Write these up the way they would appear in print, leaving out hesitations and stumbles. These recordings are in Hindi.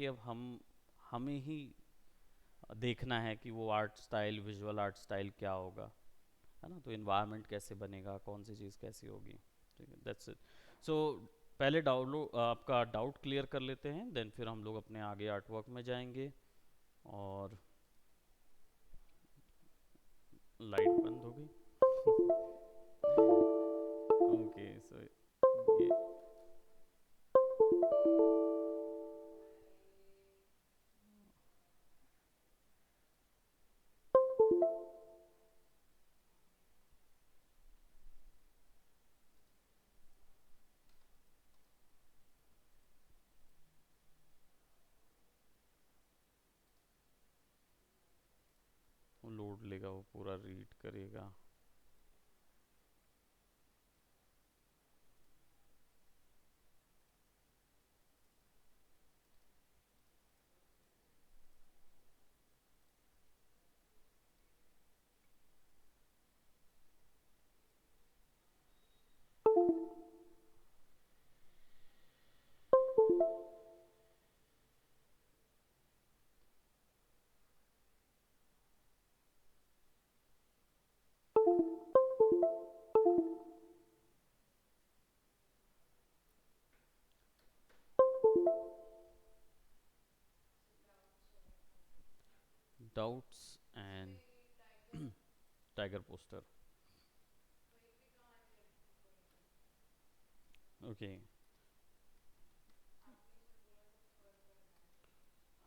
कि अब हमें ही देखना है कि वो art style, visual art style क्या होगा, है ना। तो इन्वायरमेंट कैसे बनेगा, कौन सी चीज़ कैसी होगी, ठीक है, दैट्स इट। सो पहले डाउनलोड आपका डाउट क्लियर कर लेते हैं, देन फिर हम लोग अपने आगे आर्ट वर्क में जाएंगे। और लाइट बंद हो गई। ओके, सो ये लोड लेगा, वो पूरा रीड करेगा। Doubts and tiger poster. Okay.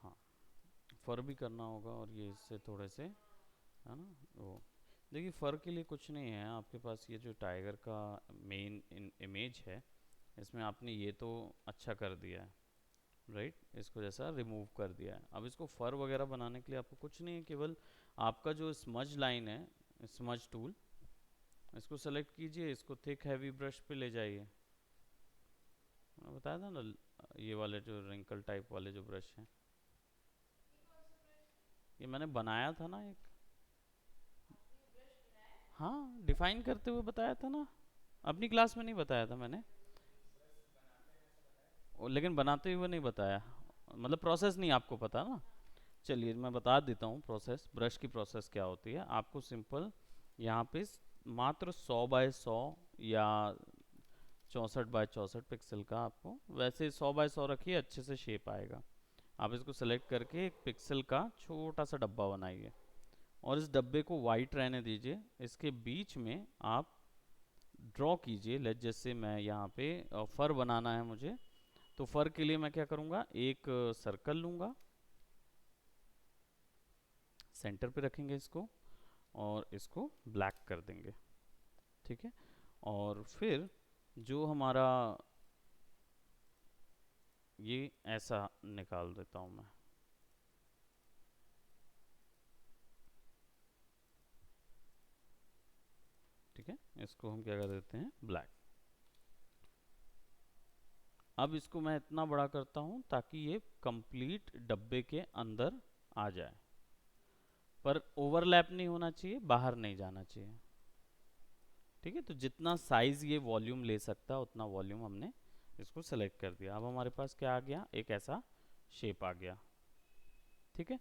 हाँ, फर भी करना होगा, और ये इससे थोड़े से, है ना, वो देखिए फर के लिए कुछ नहीं है, आपके पास ये जो टाइगर का मेन इमेज है, इसमें आपने ये तो अच्छा कर दिया है, राइट, इसको जैसा रिमूव कर दिया है। अब इसको फर वगैरह बनाने के लिए आपको कुछ नहीं है, केवल आपका जो स्मज लाइन है, स्मज टूल, इसको सेलेक्ट कीजिए, इसको थिक हैवी ब्रश पे ले जाइए। मैंने बताया था ना, ये वाले जो रिंकल टाइप वाले जो ब्रश हैं, ये मैंने बनाया था ना एक। हाँ, डिफाइन करते हुए बताया था ना, अपनी क्लास में नहीं बताया था मैंने। लेकिन बनाते हुए नहीं बताया, मतलब प्रोसेस नहीं आपको पता ना। चलिए मैं बता देता हूँ प्रोसेस, ब्रश की प्रोसेस क्या होती है। आपको सिंपल यहाँ पे मात्र 100 बाय 100 या 64 बाय 64 पिक्सल का, आपको वैसे 100 बाय 100 रखिए, अच्छे से शेप आएगा। आप इसको सेलेक्ट करके एक पिक्सल का छोटा सा डब्बा बनाइए, और इस डब्बे को वाइट रहने दीजिए। इसके बीच में आप ड्रॉ कीजिए, लेट जैसे मैं यहाँ पे फर बनाना है मुझे, तो फर के लिए मैं क्या करूँगा, एक सर्कल लूँगा, सेंटर पे रखेंगे इसको, और इसको ब्लैक कर देंगे, ठीक है। और फिर जो हमारा, ये ऐसा निकाल देता हूँ मैं, ठीक है, इसको हम क्या कर देते हैं, ब्लैक। अब इसको मैं इतना बड़ा करता हूँ ताकि ये कंप्लीट डब्बे के अंदर आ जाए, पर ओवरलैप नहीं होना चाहिए, बाहर नहीं जाना चाहिए, ठीक है। तो जितना साइज ये वॉल्यूम ले सकता है उतना वॉल्यूम हमने इसको सेलेक्ट कर दिया। अब हमारे पास क्या आ गया, एक ऐसा शेप आ गया, ठीक है।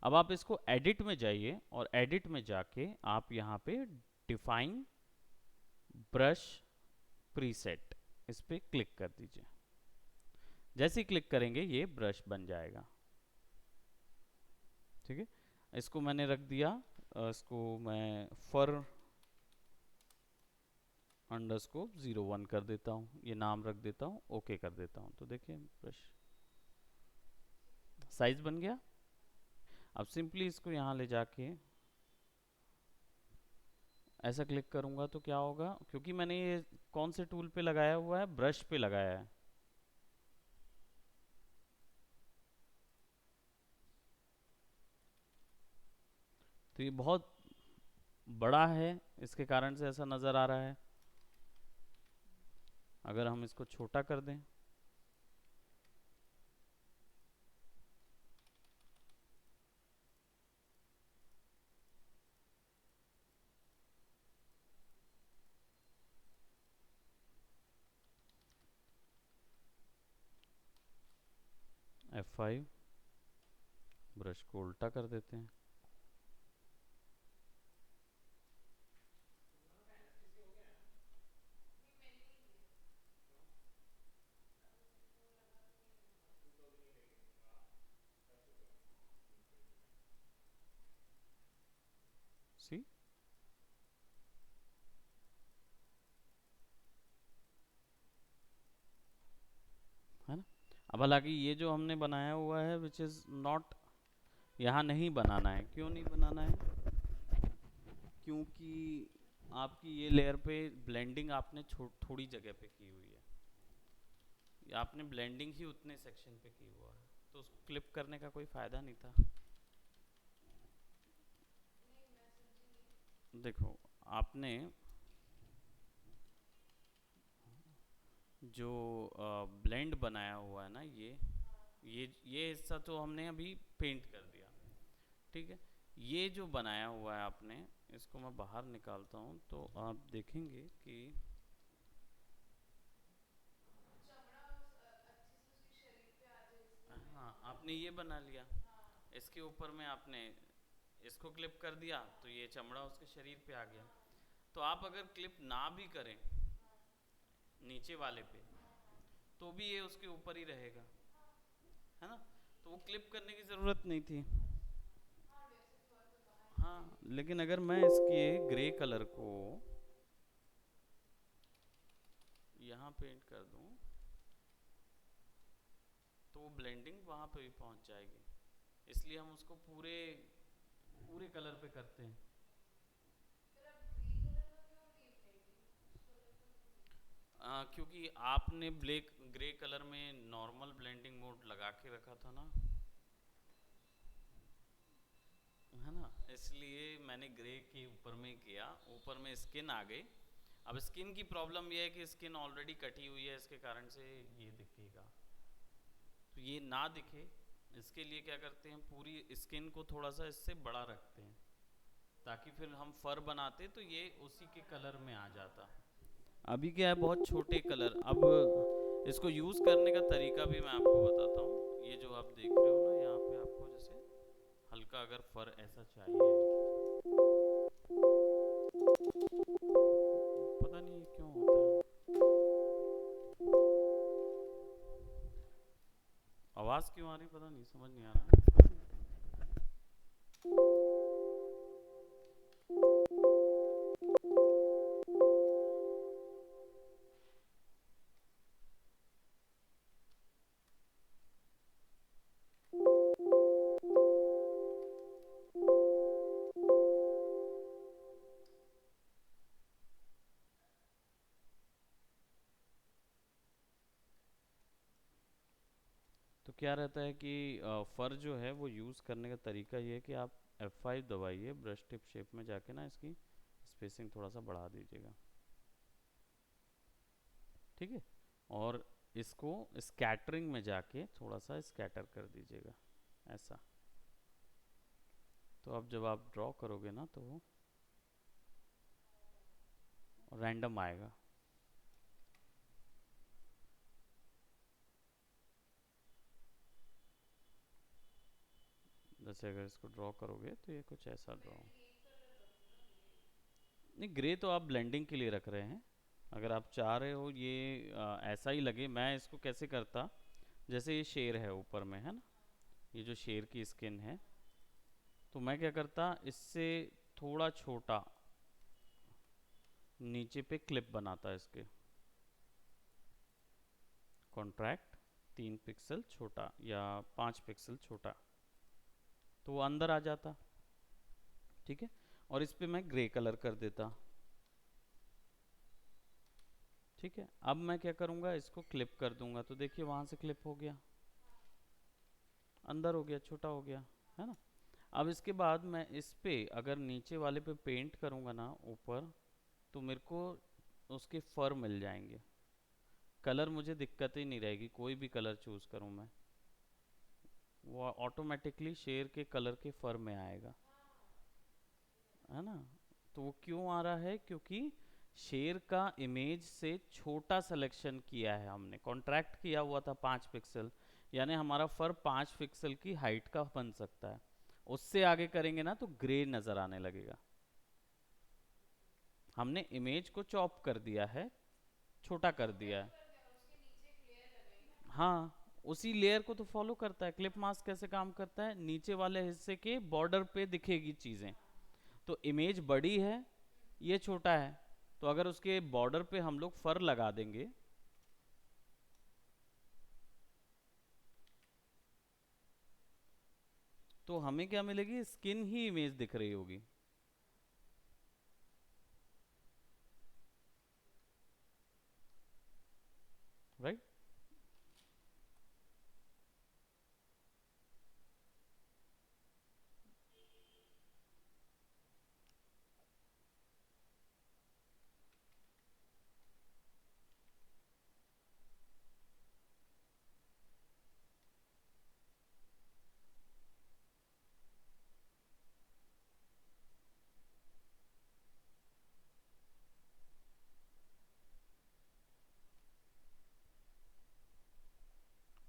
अब आप इसको एडिट में जाइए, और एडिट में जाके आप यहाँ पे डिफाइन ब्रश प्रीसेट, इस पे क्लिक कर दीजिए। जैसे ही क्लिक करेंगे ये ब्रश बन जाएगा, ठीक है। इसको मैंने रख दिया, इसको मैं फर अंडरस्कोप 01 कर देता हूँ, ये नाम रख देता हूँ, ओके कर देता हूँ, तो देखिए ब्रश साइज बन गया। अब सिंपली इसको यहाँ ले जाके ऐसा क्लिक करूँगा तो क्या होगा, क्योंकि मैंने ये कौन से टूल पे लगाया हुआ है, ब्रश पे लगाया है, तो ये बहुत बड़ा है, इसके कारण से ऐसा नज़र आ रहा है। अगर हम इसको छोटा कर दें, F5, ब्रश को उल्टा कर देते हैं। सी, है ना। अब हालांकि ये जो हमने बनाया हुआ है विच इज़ नॉट, यहाँ नहीं बनाना है। क्यों नहीं बनाना है? क्योंकि आपकी ये लेयर पे ब्लेंडिंग आपने थोड़ी जगह पे की हुई है, या आपने ब्लेंडिंग ही उतने सेक्शन पे की हुआ है, तो उसको क्लिप करने का कोई फ़ायदा नहीं था। देखो, आपने जो ब्लेंड बनाया हुआ है ना, ये हिस्सा तो हमने अभी पेंट कर दिया, ठीक है। ये जो बनाया हुआ है आपने, इसको मैं बाहर निकालता हूँ तो आप देखेंगे कि हाँ, आपने ये बना लिया, इसके ऊपर में आपने इसको क्लिप कर दिया तो ये चमड़ा उसके शरीर पे आ गया। तो आप अगर क्लिप ना भी करें नीचे वाले पे, तो भी ये उसके ऊपर ही रहेगा, है ना। तो वो क्लिप करने की ज़रूरत नहीं थी। हाँ, लेकिन अगर मैं इसके ग्रे कलर को यहाँ पेंट कर दूँ तो वो ब्लेंडिंग वहाँ पे भी पहुँच जाएगी, इसलिए हम उसको पूरे पूरे कलर पे करते हैं। क्योंकि आपने ब्लैक ग्रे कलर में नॉर्मल ब्लेंडिंग मोड लगा के रखा था ना, है ना, इसलिए मैंने ग्रे के ऊपर में किया, ऊपर में स्किन आ गई। अब स्किन की प्रॉब्लम यह है कि स्किन ऑलरेडी कटी हुई है, इसके कारण से ये दिखेगा। तो ये ना दिखे, इसके लिए क्या करते हैं, पूरी स्किन को थोड़ा सा इससे बड़ा रखते हैं, ताकि फिर हम फर बनाते तो ये उसी के कलर में आ जाता। अभी क्या है, बहुत छोटे कलर। अब इसको यूज़ करने का तरीका भी मैं आपको बताता हूँ। ये जो आप देख रहे हो ना, यहाँ पे आपको जैसे हल्का अगर फर ऐसा चाहिए, पता नहीं ये क्यों होता है, आवाज़ क्यों आ रही पता नहीं, समझ नहीं आ रहा। तो क्या रहता है कि फर जो है वो यूज़ करने का तरीका ये है कि आप F5 दबाइए, ब्रश टिप शेप में जाके ना इसकी स्पेसिंग थोड़ा सा बढ़ा दीजिएगा, ठीक है। और इसको स्कैटरिंग में जाके थोड़ा सा स्कैटर कर दीजिएगा, ऐसा। तो अब जब आप ड्रॉ करोगे ना तो वो रैंडम आएगा। जैसे अगर इसको ड्रॉ करोगे तो ये कुछ ऐसा ड्रॉ, नहीं ग्रे तो आप ब्लेंडिंग के लिए रख रहे हैं। अगर आप चाह रहे हो ये ऐसा ही लगे, मैं इसको कैसे करता, जैसे ये शेर है ऊपर में, है ना, ये जो शेर की स्किन है, तो मैं क्या करता, इससे थोड़ा छोटा नीचे पे क्लिप बनाता इसके, कॉन्ट्रैक्ट 3 पिक्सल छोटा या 5 पिक्सल छोटा, तो वो अंदर आ जाता, ठीक है। और इस पे मैं ग्रे कलर कर देता, ठीक है। अब मैं क्या करूँगा, इसको क्लिप कर दूंगा, तो देखिए वहाँ से क्लिप हो गया, अंदर हो गया, छोटा हो गया, है ना। अब इसके बाद मैं इस पे अगर नीचे वाले पे पेंट करूँगा ना ऊपर, तो मेरे को उसके फर मिल जाएंगे, कलर मुझे दिक्कत ही नहीं रहेगी, कोई भी कलर चूज़ करूँ मैं, वो ऑटोमेटिकली शेर के कलर के फर में आएगा, है ना। तो वो क्यों आ रहा है, क्योंकि शेर का इमेज से छोटा सिलेक्शन किया है हमने, कॉन्ट्रैक्ट किया हुआ था 5 पिक्सल, यानी हमारा फर 5 पिक्सल की हाइट का बन सकता है। उससे आगे करेंगे ना तो ग्रे नजर आने लगेगा। हमने इमेज को चॉप कर दिया है, छोटा कर दिया है। हाँ, उसी लेयर को तो फॉलो करता है। क्लिप मास्क कैसे काम करता है, नीचे वाले हिस्से के बॉर्डर पे दिखेगी चीजें। तो इमेज बड़ी है, ये छोटा है, तो अगर उसके बॉर्डर पे हम लोग फर लगा देंगे तो हमें क्या मिलेगी, स्किन ही इमेज दिख रही होगी। राइट।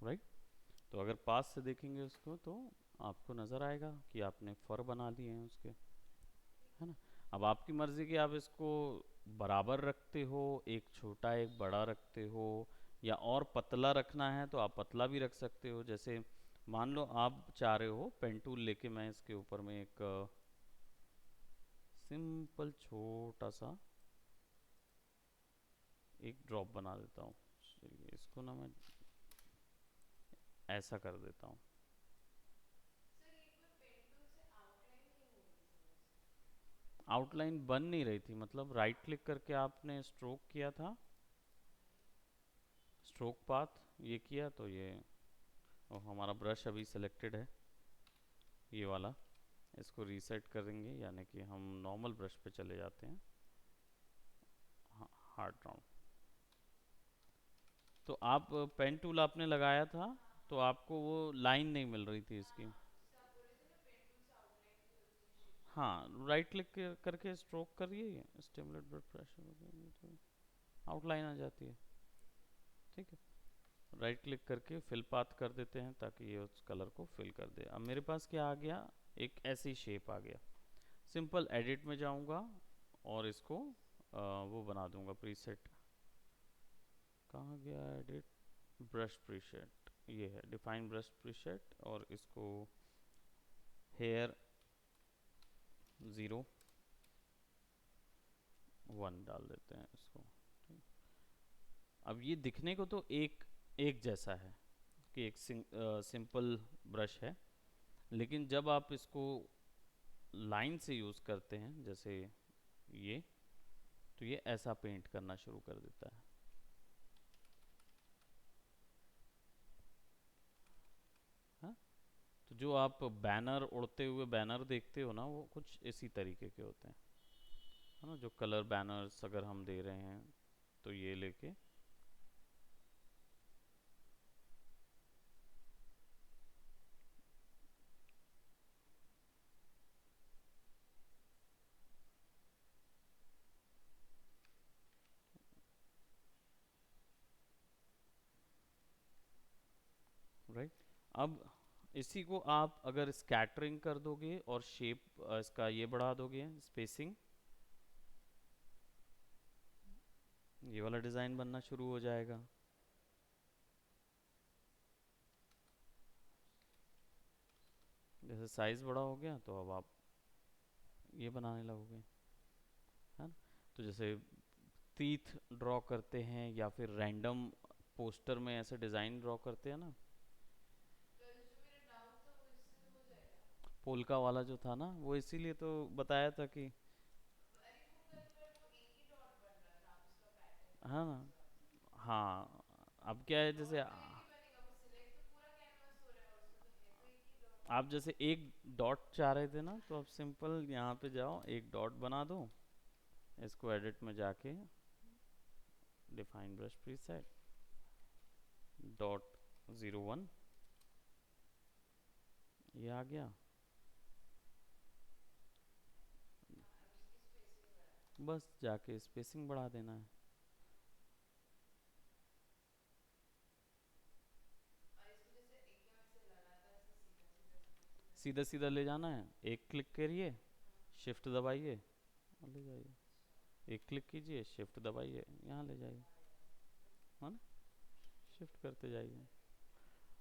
राइट। तो अगर पास से देखेंगे उसको तो आपको नज़र आएगा कि आपने फर बना लिए हैं उसके, है ना। अब आपकी मर्ज़ी कि आप इसको बराबर रखते हो, एक छोटा एक बड़ा रखते हो, या और पतला रखना है तो आप पतला भी रख सकते हो। जैसे मान लो आप चाह रहे हो, पेन टूल लेके मैं इसके ऊपर में एक सिंपल छोटा सा एक ड्रॉप बना देता हूँ। चलिए इसको ना मैं ऐसा कर देता हूँ। आउटलाइन बन नहीं रही थी, मतलब राइट क्लिक करके आपने स्ट्रोक किया था, स्ट्रोक पाथ ये किया तो ये, और हमारा ब्रश अभी सिलेक्टेड है ये वाला। इसको रीसेट करेंगे, यानी कि हम नॉर्मल ब्रश पे चले जाते हैं। हाँ, हार्ड राउंड। तो आप पेन टूल आपने लगाया था तो आपको वो लाइन नहीं मिल रही थी इसकी। हाँ, राइट क्लिक करके स्ट्रोक करिए, स्टिमुलेट ब्लड प्रेशर, आउटलाइन आ जाती है। ठीक है, राइट क्लिक करके फिल पाथ कर देते हैं ताकि ये उस कलर को फिल कर दे। अब मेरे पास क्या आ गया, एक ऐसी शेप आ गया। सिंपल एडिट में जाऊंगा और इसको वो बना दूंगा प्रीसेट। कहाँ गया एडिट, ब्रश प्रीसेट, ये है डिफाइन ब्रश प्रीसेट, और इसको हेयर 0 1 डाल देते हैं इसको। ठीक। अब ये दिखने को तो एक एक जैसा है कि एक सिंपल ब्रश है, लेकिन जब आप इसको लाइन से यूज़ करते हैं जैसे ये, तो ये ऐसा पेंट करना शुरू कर देता है। हाँ, तो जो आप बैनर, उड़ते हुए बैनर देखते हो ना, वो कुछ इसी तरीके के होते हैं, है ना। जो कलर बैनर्स अगर हम दे रहे हैं तो ये लेके, राइट। अब इसी को आप अगर स्कैटरिंग कर दोगे और शेप इसका ये बढ़ा दोगे, स्पेसिंग, ये वाला डिज़ाइन बनना शुरू हो जाएगा। जैसे साइज़ बड़ा हो गया तो अब आप ये बनाने लगोगे, है ना। तो जैसे टीथ ड्रॉ करते हैं या फिर रैंडम पोस्टर में ऐसे डिज़ाइन ड्रॉ करते हैं ना। पोल्का वाला जो था ना, वो इसीलिए तो बताया था कि, हाँ ना। हाँ, अब क्या है, जैसे आप जैसे एक डॉट चाह रहे थे ना, तो आप सिंपल यहाँ पे जाओ, एक डॉट बना दो, इसको एडिट में जाके डिफाइन ब्रश प्रीसेट .01, ये आ गया। बस जाके स्पेसिंग बढ़ा देना है। सीधा सीधा ले जाना है, एक क्लिक करिए, शिफ्ट दबाइए और ले जाइए, एक क्लिक कीजिए, शिफ्ट दबाइए, यहाँ ले जाइए, है ना, शिफ्ट करते जाइए।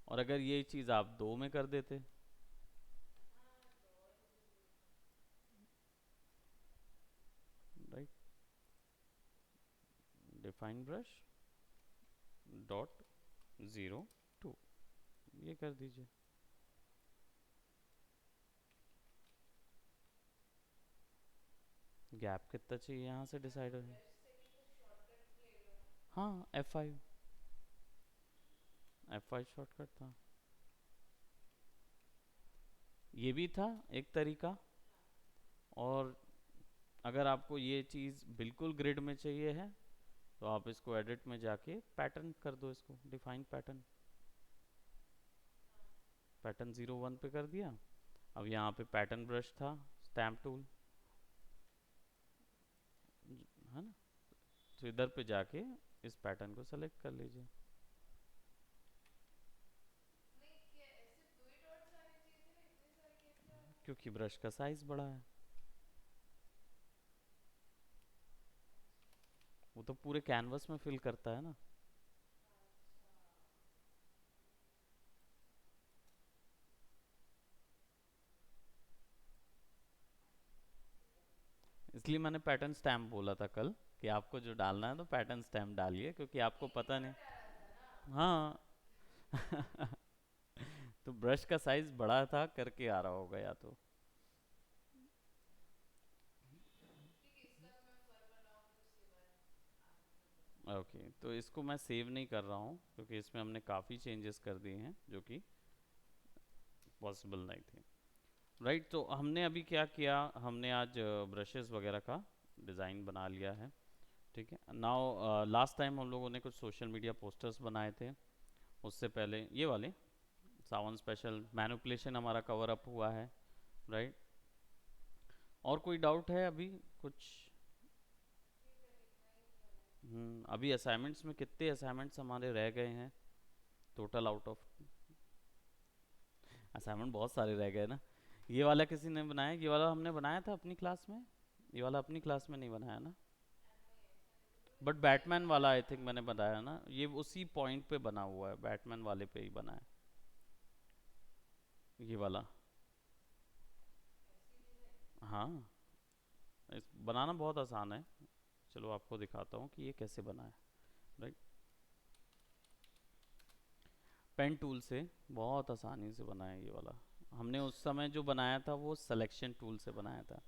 और अगर ये चीज़ आप 2 में कर देते, राइट, डिफाइन ब्रश डॉट 02, ये कर दीजिए। गैप कितना चाहिए यहाँ से डिसाइड हो जाए। हाँ, F5 शॉर्टकट था, ये भी था एक तरीका। और अगर आपको ये चीज़ बिल्कुल ग्रिड में चाहिए है तो आप इसको एडिट में जाके पैटर्न कर दो, इसको डिफाइन पैटर्न, पैटर्न 01 पे कर दिया। अब यहाँ पे पैटर्न ब्रश था, स्टैम्प टूल, है ना, तो इधर पे जाके इस पैटर्न को सेलेक्ट कर लीजिए। क्योंकि ब्रश का साइज बड़ा है, वो तो पूरे कैनवस में फिल करता है ना। इसलिए मैंने पैटर्न स्टैम्प बोला था कल कि आपको जो डालना है तो पैटर्न स्टैम्प डालिए, क्योंकि आपको पता नहीं। हाँ। तो ब्रश का साइज बड़ा था करके आ रहा होगा या तो। ओके, तो इसको मैं सेव नहीं कर रहा हूँ क्योंकि इसमें हमने काफ़ी चेंजेस कर दिए हैं जो कि पॉसिबल नहीं थे। राइट, तो हमने अभी क्या किया, हमने आज ब्रशेस वगैरह का डिज़ाइन बना लिया है। ठीक है, नाउ लास्ट टाइम हम लोगों ने कुछ सोशल मीडिया पोस्टर्स बनाए थे, उससे पहले ये वाले सावन स्पेशल मैनिपुलेशन हमारा कवर अप हुआ है। राइट, और कोई डाउट है अभी कुछ? अभी असाइनमेंट्स में कितने असाइनमेंट्स हमारे रह गए हैं टोटल आउट ऑफ? असाइनमेंट बहुत सारे रह गए ना। ये वाला किसी ने बनाया? ये वाला हमने बनाया था अपनी क्लास में, ये वाला अपनी क्लास में नहीं बनाया ना। बट बैटमैन वाला आई थिंक मैंने बताया ना, ये उसी पॉइंट पे बना हुआ है, बैटमैन वाले पे ही बना है ये वाला। हाँ, इस बनाना बहुत आसान है, चलो आपको दिखाता हूँ कि ये कैसे बना है। राइट, पेन टूल से बहुत आसानी से बना है ये वाला। हमने उस समय जो बनाया था वो सिलेक्शन टूल से बनाया था,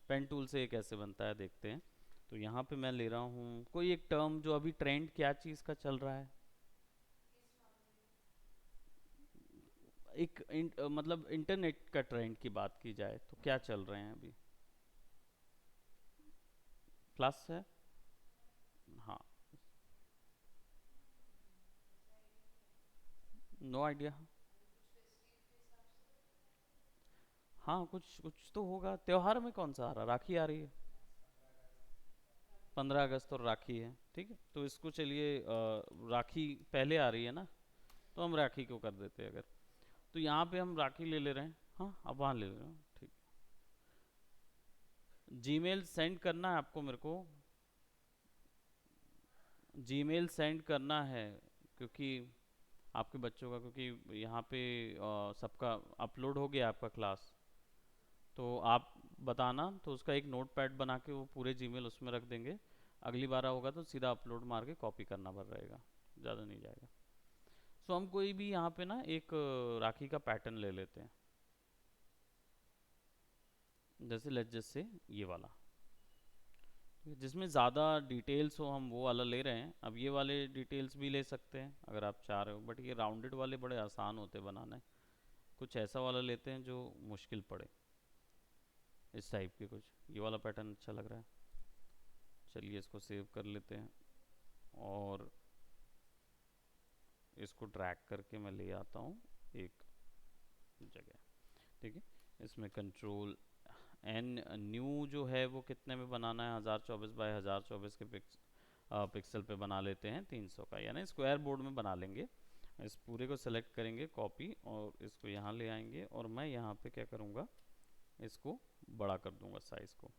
पेन टूल से ये कैसे बनता है देखते हैं। तो यहाँ पे मैं ले रहा हूँ कोई एक टर्म जो अभी ट्रेंड क्या चीज़ का चल रहा है, मतलब इंटरनेट का ट्रेंड की बात की जाए तो क्या चल रहे हैं अभी? क्लास है, हाँ, नो आइडिया। हाँ, कुछ कुछ तो होगा, त्योहार में कौन सा आ रहा, राखी आ रही है, 15 अगस्त और राखी है। ठीक है, तो इसको चलिए राखी पहले आ रही है ना, तो हम राखी को कर देते हैं अगर। तो यहाँ पे हम राखी ले ले रहे हैं, हाँ अब वहाँ ले ले रहे हैं, ठीक। जीमेल सेंड करना है आपको, मेरे को जीमेल सेंड करना है क्योंकि आपके बच्चों का, क्योंकि यहाँ पे सबका अपलोड हो गया आपका क्लास। तो आप बताना तो उसका एक नोट पैड बना के वो पूरे जीमेल उसमें रख देंगे, अगली बार होगा तो सीधा अपलोड मार के कॉपी करना पड़ रहेगा, ज़्यादा नहीं जाएगा। सो हम कोई भी यहाँ पे ना एक राखी का पैटर्न ले लेते हैं, जैसे लेट्स जस्ट से ये वाला, जिसमें ज़्यादा डिटेल्स हो हम वो वाला ले रहे हैं। अब ये वाले डिटेल्स भी ले सकते हैं अगर आप चाह रहे हो, बट ये राउंडेड वाले बड़े आसान होते बनाने, कुछ ऐसा वाला लेते हैं जो मुश्किल पड़े, इस टाइप के कुछ। ये वाला पैटर्न अच्छा लग रहा है, चलिए इसको सेव कर लेते हैं और इसको ड्रैग करके मैं ले आता हूँ एक जगह। ठीक है, इसमें कंट्रोल एन, न्यू जो है वो कितने में बनाना है, 1024 बाय 1024 के पिक्सल पे बना लेते हैं, 300 का, यानी स्क्वायर बोर्ड में बना लेंगे। इस पूरे को सेलेक्ट करेंगे कॉपी, और इसको यहाँ ले आएंगे, और मैं यहाँ पे क्या करूँगा, इसको बड़ा कर दूंगा साइज को।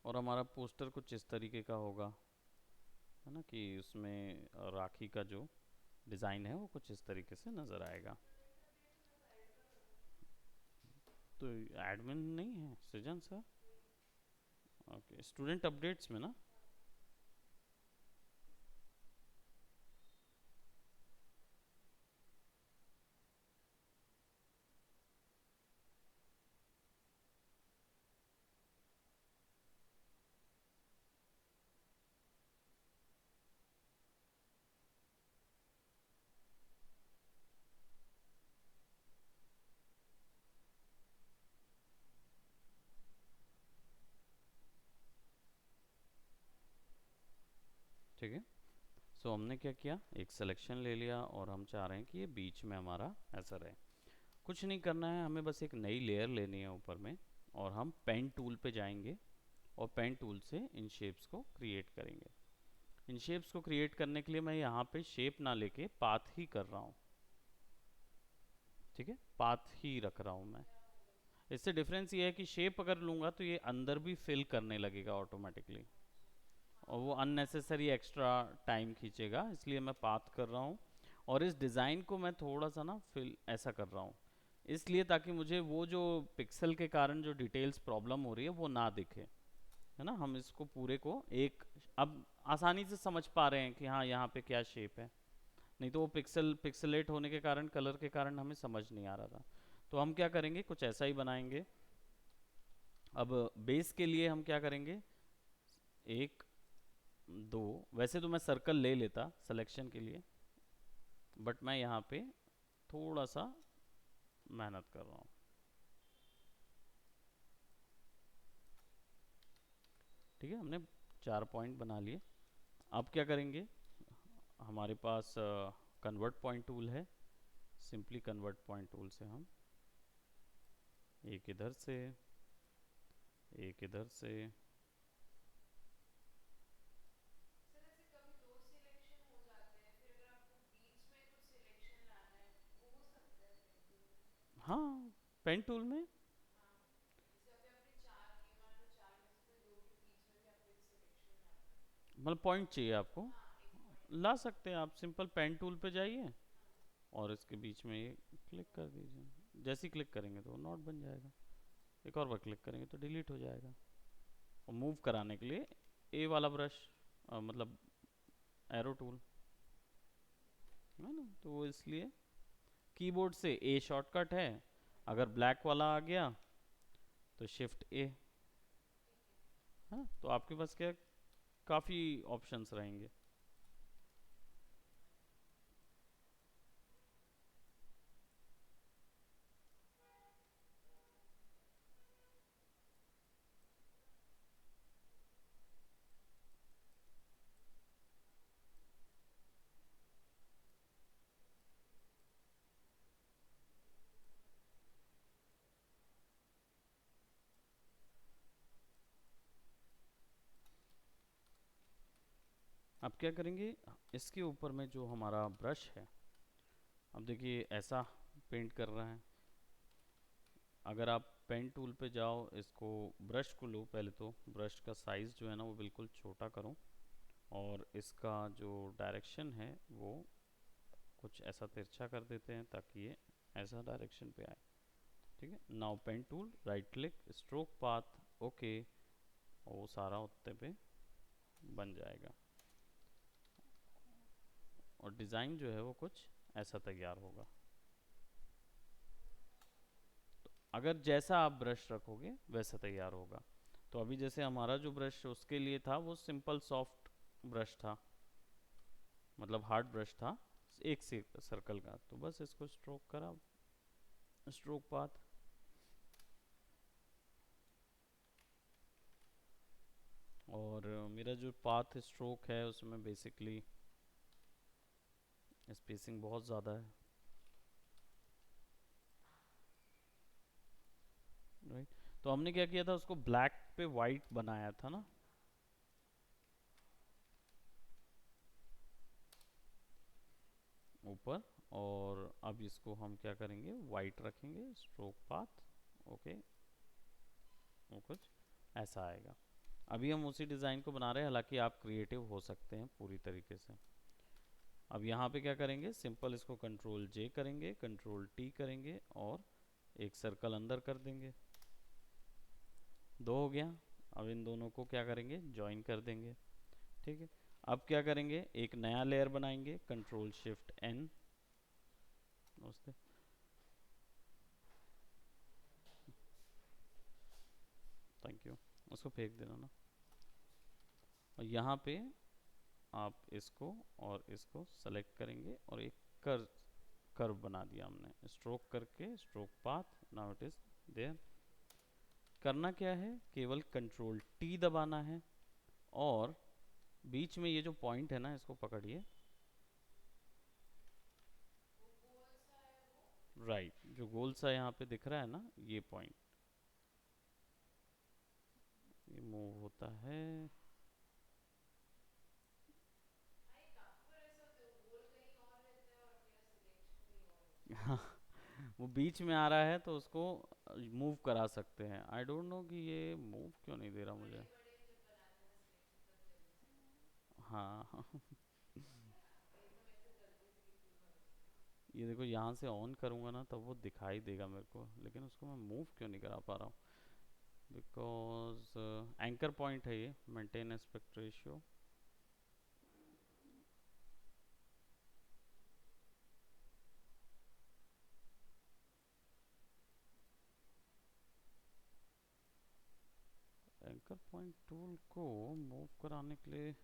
और हमारा पोस्टर कुछ इस तरीके का होगा, है ना, कि उसमें राखी का जो डिज़ाइन है वो कुछ इस तरीके से नज़र आएगा। तो एडमिन नहीं है सृजन सर? ओके, स्टूडेंट अपडेट्स में ना। ठीक है, सो हमने क्या किया, एक सिलेक्शन ले लिया, और हम चाह रहे हैं कि ये बीच में हमारा ऐसा रहे। कुछ नहीं करना है, हमें बस एक नई लेयर लेनी है ऊपर में, और हम पेन टूल पे जाएंगे, और पेन टूल से इन शेप्स को क्रिएट करेंगे। इन शेप्स को क्रिएट करने के लिए मैं यहाँ पे शेप ना लेके पाथ ही कर रहा हूँ। ठीक है, पाथ ही रख रहा हूँ मैं। इससे डिफरेंस ये है कि शेप अगर लूँगा तो ये अंदर भी फिल करने लगेगा ऑटोमेटिकली, और वो अननेसेसरी एक्स्ट्रा टाइम खींचेगा, इसलिए मैं पाथ कर रहा हूँ। और इस डिज़ाइन को मैं थोड़ा सा ना फिल ऐसा कर रहा हूँ, इसलिए ताकि मुझे वो जो पिक्सल के कारण जो डिटेल्स प्रॉब्लम हो रही है वो ना दिखे, है ना। हम इसको पूरे को एक अब आसानी से समझ पा रहे हैं कि हाँ यहाँ पे क्या शेप है, नहीं तो वो पिक्सलेट होने के कारण, कलर के कारण हमें समझ नहीं आ रहा था। तो हम क्या करेंगे, कुछ ऐसा ही बनाएंगे। अब बेस के लिए हम क्या करेंगे, एक दो, वैसे तो मैं सर्कल ले लेता सिलेक्शन के लिए, बट मैं यहाँ पे थोड़ा सा मेहनत कर रहा हूँ। ठीक है, हमने 4 पॉइंट बना लिए। अब क्या करेंगे, हमारे पास कन्वर्ट पॉइंट टूल है, सिंपली कन्वर्ट पॉइंट टूल से हम एक इधर से, एक इधर से, सर ऐसे कभी दो सिलेक्शन हो जाते हैं, फिर अगर आपको बीच में कुछ सिलेक्शन लाना है वो हो सकता है पेन टूल में? हाँ पेन टूल में। हाँ, जैसे अभी आपने चार लिए, मान लो चार में से कोई दो के बीच में भी आपको एक सिलेक्शन लाना है। मतलब पॉइंट चाहिए आपको, हाँ, एक पॉइंट ला चाहिए। सकते हैं आप, सिंपल पेन टूल पे जाइए, हाँ। और इसके बीच में ये क्लिक कर दीजिए। जैसे ही क्लिक करेंगे तो नॉट बन जाएगा, एक और बार क्लिक करेंगे तो डिलीट हो जाएगा। और मूव कराने के लिए ए वाला ब्रश, मतलब एरो टूल, है ना, तो वो इसलिए कीबोर्ड से ए शॉर्टकट है। अगर ब्लैक वाला आ गया तो शिफ्ट ए, ठीक है। है ना, तो आपके पास क्या काफ़ी ऑप्शंस रहेंगे। अब क्या करेंगे, इसके ऊपर में जो हमारा ब्रश है, अब देखिए ऐसा पेंट कर रहा है। अगर आप पेन टूल पे जाओ, इसको ब्रश को लो, पहले तो ब्रश का साइज़ जो है ना वो बिल्कुल छोटा करो, और इसका जो डायरेक्शन है वो कुछ ऐसा तिरछा कर देते हैं ताकि ये ऐसा डायरेक्शन पे आए। ठीक है, now pen tool, right click, stroke path, okay, और वो सारा उत्ते पे बन जाएगा, और डिज़ाइन जो है वो कुछ ऐसा तैयार होगा। तो अगर जैसा आप ब्रश रखोगे वैसा तैयार होगा। तो अभी जैसे हमारा जो ब्रश उसके लिए था वो सिंपल सॉफ्ट ब्रश था, मतलब हार्ड ब्रश था, एक से सर्कल का, तो बस इसको स्ट्रोक करा, स्ट्रोक पाथ। और मेरा जो पाथ स्ट्रोक है उसमें बेसिकली स्पेसिंग बहुत ज़्यादा है, राइट। तो हमने क्या किया था, उसको ब्लैक पे वाइट बनाया था ना, ऊपर। और अब इसको हम क्या करेंगे, वाइट रखेंगे, स्ट्रोक पाथ। ओके, वो कुछ ऐसा आएगा। अभी हम उसी डिज़ाइन को बना रहे हैं, हालांकि आप क्रिएटिव हो सकते हैं पूरी तरीके से। अब यहाँ पे क्या करेंगे, सिंपल इसको कंट्रोल जे करेंगे, कंट्रोल टी करेंगे और एक सर्कल अंदर कर देंगे। 2 हो गया। अब इन दोनों को क्या करेंगे, ज्वाइन कर देंगे। ठीक है। अब क्या करेंगे, एक नया लेयर बनाएंगे, कंट्रोल शिफ्ट एन। नमस्ते। Thank you. उसको फेंक देना ना। और यहाँ पे आप इसको और इसको सेलेक्ट करेंगे और एक कर्व बना दिया हमने, स्ट्रोक करके, stroke path. Now it is there. करना क्या है, केवल कंट्रोल टी दबाना है और बीच में ये जो पॉइंट है ना, इसको पकड़िए। वो गोल सा है वो। राइट, जो गोल सा यहाँ पे दिख रहा है ना, ये पॉइंट, ये मूव होता है। हाँ, ये काफी बार ऐसा होता है, वो गोल कहीं और रहता है और मेरा सिलेक्शन कहीं और होता है। हाँ, वो बीच में आ रहा है तो उसको मूव करा सकते हैं। आई डोंट नो कि ये मूव क्यों नहीं दे रहा बड़े मुझे। बड़े जब बनाते हैं ना सिलेक्शन तब जल्दी से होता हाँ। है। ये तो मेरे से गलती से किसी बार होता है। ये देखो, यहाँ से ऑन करूँगा ना तब वो दिखाई देगा मेरे को, लेकिन उसको मैं मूव क्यों नहीं करा पा रहा हूँ। बिकॉज एंकर पॉइंट है ये, maintain aspect ratio. Anchor point tool को मूव कराने के लिए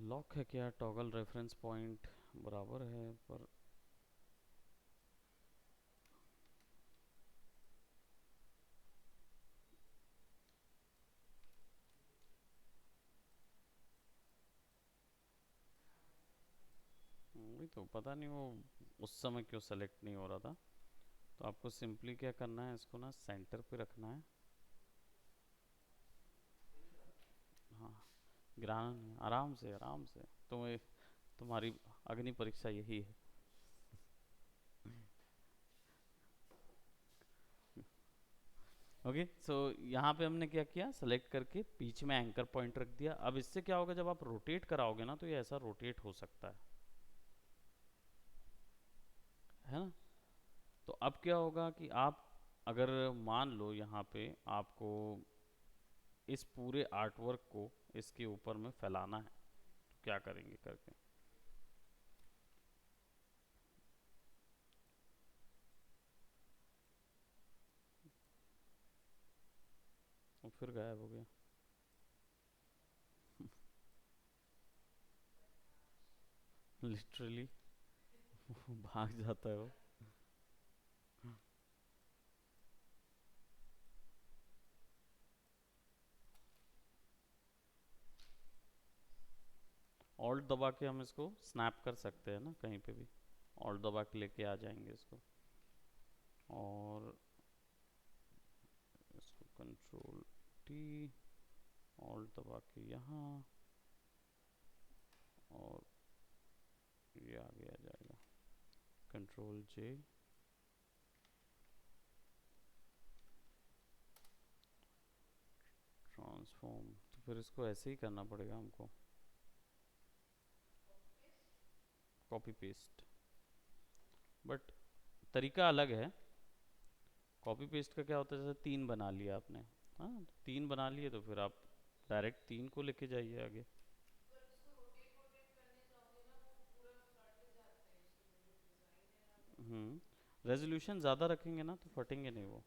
लॉक है क्या, टॉगल रेफरेंस पॉइंट बराबर है, पर वही तो पता नहीं वो उस समय क्यों सेलेक्ट नहीं हो रहा था। तो आपको सिंपली क्या करना है, इसको ना सेंटर पे रखना है। हाँ, गिराना नहीं, आराम से आराम से। तुम्हें, तुम्हारी अग्नि परीक्षा यही है। ओके, सो यहाँ पे हमने क्या किया, सेलेक्ट करके बीच में एंकर पॉइंट रख दिया। अब इससे क्या होगा, जब आप रोटेट कराओगे ना तो ये ऐसा रोटेट हो सकता है ना। तो अब क्या होगा कि आप, अगर मान लो यहाँ पे आपको इस पूरे आर्टवर्क को इसके ऊपर में फैलाना है, तो क्या करेंगे करके। वो फिर गायब हो गया। लिटरली भाग जाता है वो। ऑल्ट दबा के हम इसको स्नैप कर सकते हैं ना कहीं पे भी। ऑल्ट दबा के लेके आ जाएंगे इसको, और इसको कंट्रोल टी, ऑल्ट दबा के यहाँ, और ये आगे आ जाएगा, कंट्रोल जे। ट्रांसफॉर्म, तो फिर इसको ऐसे ही करना पड़ेगा हमको, copy paste. Copy paste. But तरीका अलग है। कॉपी पेस्ट का क्या होता है, जैसे 3 बना लिया आपने, हाँ, तो 3 बना लिए तो फिर आप डायरेक्ट 3 को लेके जाइए आगे। पर उसको रोटेट वोटेट करने जाओगे ना, वो पूरा फट जाता है, उसके में जो डिजाइन है ना वो। रेजोल्यूशन ज़्यादा रखेंगे ना तो फटेंगे नहीं वो।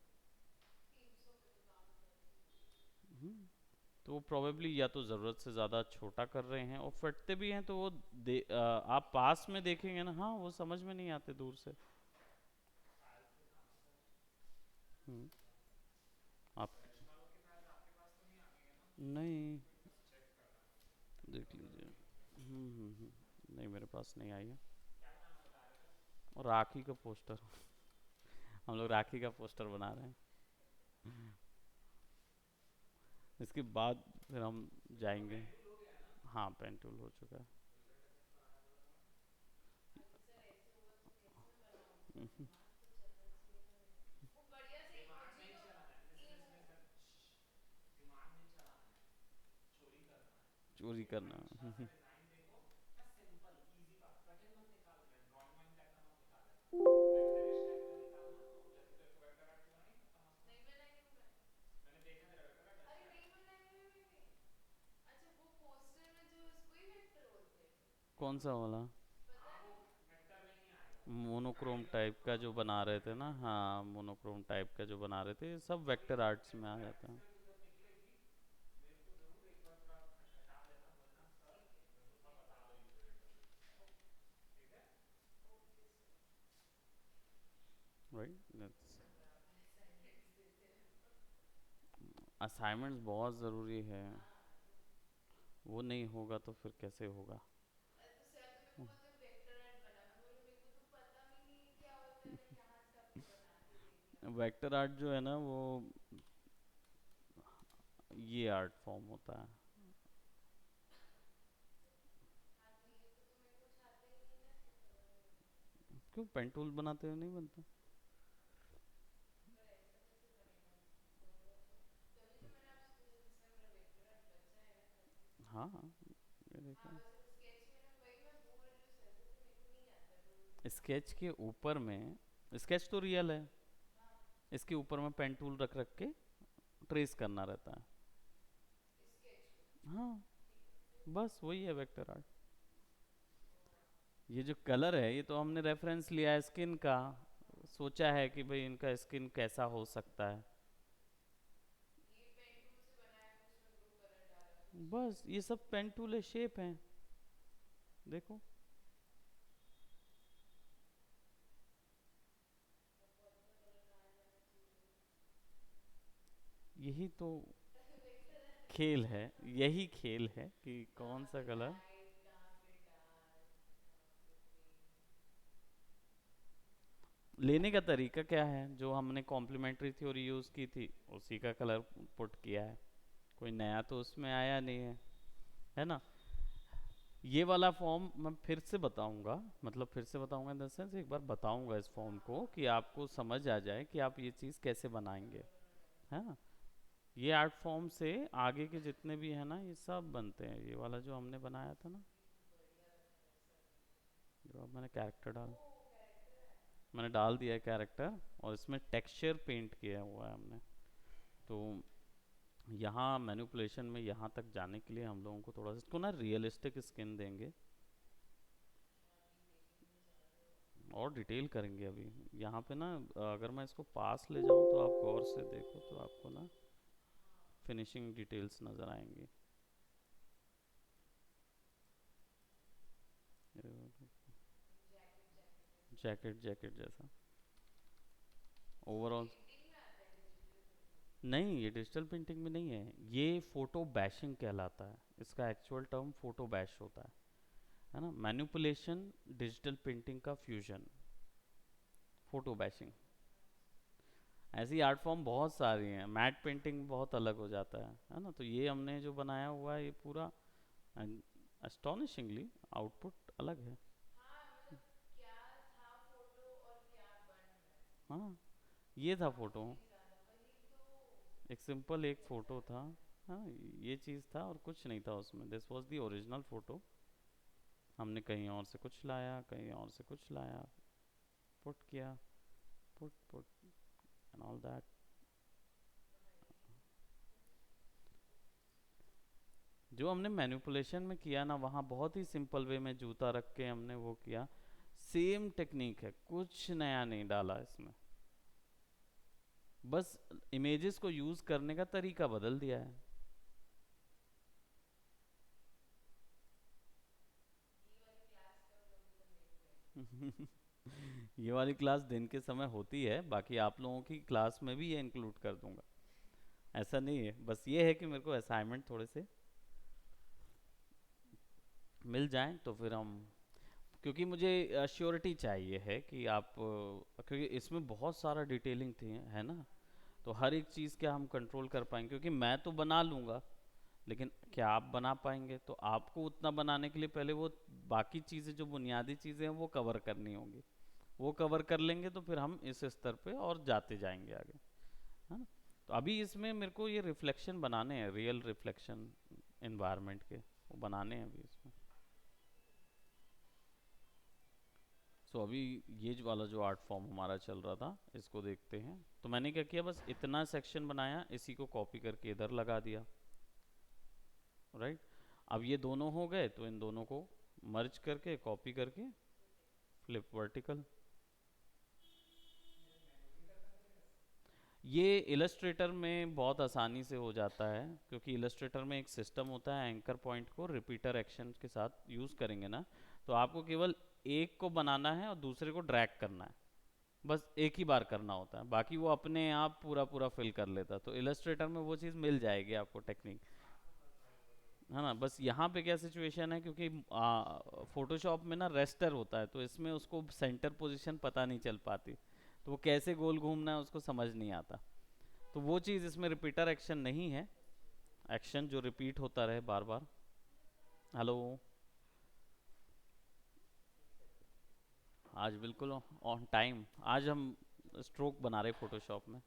300 पे तो काम चल। हम्म, तो वो प्रोबेबली या तो ज़रूरत से ज़्यादा छोटा कर रहे हैं और फटते भी हैं, तो वो आप पास में देखेंगे ना, हाँ वो समझ में नहीं आते दूर से। हम्म, आप नहीं, देख लीजिए। नहीं, मेरे पास नहीं आई है। और राखी का पोस्टर हम लोग राखी का पोस्टर बना रहे हैं। इसके बाद फिर हम तो जाएंगे। पेंटूल हो गया ना? हाँ पेन टूल हो चुका है। तो इसे कैसे बनाना है बोला था ना? अच्छा सर ऐसे हुआ तो कैसे मैं बनाऊंगा, दिमाग तो चलना चाहिए ना मेरा, वो बढ़िया से दिमाग इमोजी नहीं तो चलाना है, लिसन लिसन इमो लिसन, दिमाग नहीं चलाना है, चोरी करना है। चोरी एक करना। अच्छा सा डिजाइन देखो, बस सिंपल इजी बात, कठिन मत निकाल, ड्राइंग वाइंग टाइप का मत निकाल लेना, वेक्टरिश टाइप का निकालना। और जैसे तेरे को वेक्टर आर्ट की बनाई ना, कितना मस्त नहीं बनाया। बनाई हूँ मैं। मैंने देखे तेरा वेक्टर आर्ट, अरे अच्छा है। नहीं बनाई हुई। अच्छा वो पोस्टर में जो इसको ही वेक्टर बोलते हैं, कौन सा वाला? पता हाँ वो नहीं। वेक्टर में ही आएगा वो, मोनोक्रोम गाइड वाला, टाइप का हाँ जो बना रहे थे ना, मोनोक्रोम। हाँ मोनोक्रोम टाइप का जो बना रहे थे, ये सब तो ये वेक्टर सब आर्ट्स में आ वेक्टर जाता आर्ट्स है। में तू जब निकलेगी, मेरे को जरूर एक बार थोड़ा खटखटा देना, बोलना सर ठीक है मेरे को ठीक थोड़ा है। बता दो यूजर इंटरफेस। ओके ठीक है। Okay sir. राइट। सर बराबर असाइनमेंट्स देते हैं। असाइनमेंट्स बहुत ज़रूरी है। हाँ तो वो नहीं होगा तो फिर कैसे होगा? तो सर तो मेरे को बोलते वेक्टर आर्ट बना, मैं बोली मेरे को तो पता भी नहीं क्या होता है, मैं कहाँ से आपको बना के देती हूँ। वेक्टर आर्ट जो है ना वो ये आर्ट फॉर्म होता है। हाँ तो ये तो मेरे को कुछ आता ही नहीं ना, तो समझ में नहीं आता। क्यों पेन टूल बनाते हुए नहीं बनता? पर ऐसा कैसे बनेगा, बोलो तो, तभी तो मैंने आपसे पूछा था सर मेरा वेक्टर आर्ट बचा है ना करके। हाँ हाँ, ये हाँ देखो। बस वो स्केच में ना, वही मैं बोल रही हूँ सर को कि मेरे को नहीं आता, तो बोलते हाँ स्केच के ऊपर में, स्केच तो रियल है, हाँ। इसके ऊपर में पेन टूल रख रख के ट्रेस करना रहता है। स्केच को हाँ, ठीक है फिर। बस वही है वेक्टर आर्ट। ओ ये जो कलर है ये तो हमने रेफरेंस लिया है स्किन का, सोचा है कि भाई इनका स्किन कैसा हो सकता है। ये पेन टूल से बनाया, फिर उसमें ब्लू कलर डाला, फिर उसमें बस ये सब पेन टूल शेप हैं, देखो। अब कौन सा कलर कहाँ जाना चाहिए यही तो फिर वेक्टर आर्ट। खेल है, यही खेल है कि कौन कहाँ सा पे कलर। लाइट, कहाँ पे डार्क, कहाँ पे ग्रीन। लेने का तरीका क्या है, जो हमने कॉम्प्लीमेंट्री थ्योरी यूज़ की थी उसी का कलर पुट किया है, कोई नया तो उसमें आया नहीं है ना। ये वाला फॉर्म मैं फिर से बताऊंगा, मतलब फिर से बताऊंगा इन द सेंस एक बार बताऊंगा इस फॉर्म को कि आपको समझ आ जाए कि आप ये चीज़ कैसे बनाएंगे, कलर बनाना। है ना। ये आर्ट फॉर्म से आगे के जितने भी है ना ये सब बनते हैं, ये वाला जो हमने बनाया था ना, ये तो बढ़िया लगता है सर मेरे को। जो अब मैंने कैरेक्टर ओ डाल, कैरेक्टर है। मैंने डाल दिया है कैरेक्टर, और इसमें टेक्सचर पेंट किया हुआ है हमने। तो यहाँ मैनिपुलेशन में यहाँ तक जाने के लिए हम लोगों को थोड़ा सा इसको ना रियलिस्टिक स्किन देंगे, अच्छा अभी देखेंगे ज़्यादा ही। और डिटेल करेंगे अभी। यहाँ पे ना अगर मैं इसको पास ले जाऊँ तो आप गौर से देखो तो आपको ना हाँ फिनिशिंग डिटेल्स नज़र आएंगी। जैकेट जैकेट जैसा। जैकेट जैकेट जैसा अच्छा वो ओवरऑल। पेंटिंग में आता है डिजिटल पेंटिंग। नहीं, ये डिजिटल पेंटिंग में नहीं है, ये फोटो बैशिंग कहलाता है, इसका एक्चुअल टर्म फोटो बैश होता है ना। मैनिपुलेशन डिजिटल पेंटिंग का फ्यूजन, फोटो बैशिंग। ऐसी आर्ट फॉर्म बहुत सारी हैं, मैट पेंटिंग बहुत अलग हो जाता है ना। तो ये हमने जो बनाया हुआ है ये पूरा एस्टोनिशिंगली आउटपुट अलग है। हाँ मतलब क्या था फोटो और क्या बन रहा है, हाँ, ये था फोटो, काफी ज्यादा, वही तो एक सिंपल एक अच्छा फोटो था। लगता है। हाँ, ये चीज़ था और कुछ नहीं था उसमें, this was the original photo. हमने कहीं और से कुछ लाया, कहीं और से कुछ लाया, पुट किया, put put and all that. भाई जो हमने मैनिपुलेशन में किया ना वहाँ बहुत ही सिंपल वे में जूता रख के हमने वो किया, सेम टेक्निक है, कुछ नया नहीं डाला इसमें, बस इमेजेस को यूज़ करने का तरीका बदल दिया है। ये वाली क्लास कब लोगे सर मेरी वाली। ये वाली क्लास दिन के समय होती है, बाकी आप लोगों की क्लास में भी ये इंक्लूड कर दूंगा, ऐसा नहीं है। बस ये है कि मेरे को असाइनमेंट थोड़े से मिल जाएं तो फिर हम, क्योंकि मुझे श्योरिटी चाहिए है कि आप क्योंकि इसमें बहुत सारा डिटेलिंग थी है ना, तो हर एक चीज़ क्या हम कंट्रोल कर पाएंगे, क्योंकि मैं तो बना लूँगा लेकिन क्या आप बना पाएंगे, तो आपको उतना बनाने के लिए पहले वो बाकी चीज़ें जो बुनियादी चीज़ें हैं वो कवर करनी होंगी। वो कवर कर लेंगे तो फिर हम इस स्तर पे और जाते जाएंगे आगे, है ना। तो अभी इसमें मेरे को ये रिफ्लेक्शन बनाने हैं, रियल रिफ्लेक्शन इन्वायरमेंट के, वो बनाने हैं अभी इसमें। सो अभी ये जो वाला जो आर्ट फॉर्म हमारा चल रहा था इसको देखते हैं। तो मैंने क्या किया, बस इतना सेक्शन बनाया, इसी को कॉपी करके इधर लगा दिया, राइट। अब ये दोनों हो गए तो इन दोनों को मर्ज करके कॉपी करके फ्लिप वर्टिकल। ये इलस्ट्रेटर में बहुत आसानी से हो जाता है, क्योंकि इलस्ट्रेटर में एक सिस्टम होता है, एंकर पॉइंट को रिपीटर एक्शन के साथ यूज़ करेंगे ना, तो आपको केवल एक को बनाना है और दूसरे को ड्रैग करना है, बस एक ही बार करना होता है, बाकी वो अपने आप पूरा पूरा फिल कर लेता है। तो इलस्ट्रेटर में वो चीज़ मिल जाएगी आपको टेक्निक, है ना। बस यहाँ पे क्या सिचुएशन है, क्योंकि फोटोशॉप में ना रेस्टर होता है, तो इसमें उसको सेंटर पोजीशन पता नहीं चल पाती, तो वो कैसे गोल घूमना है उसको समझ नहीं आता। तो वो चीज़ इसमें रिपीटर एक्शन नहीं है, एक्शन जो रिपीट होता रहे बार बार। हेलो, आज बिल्कुल ऑन टाइम, आज हम स्ट्रोक बना रहे फोटोशॉप में।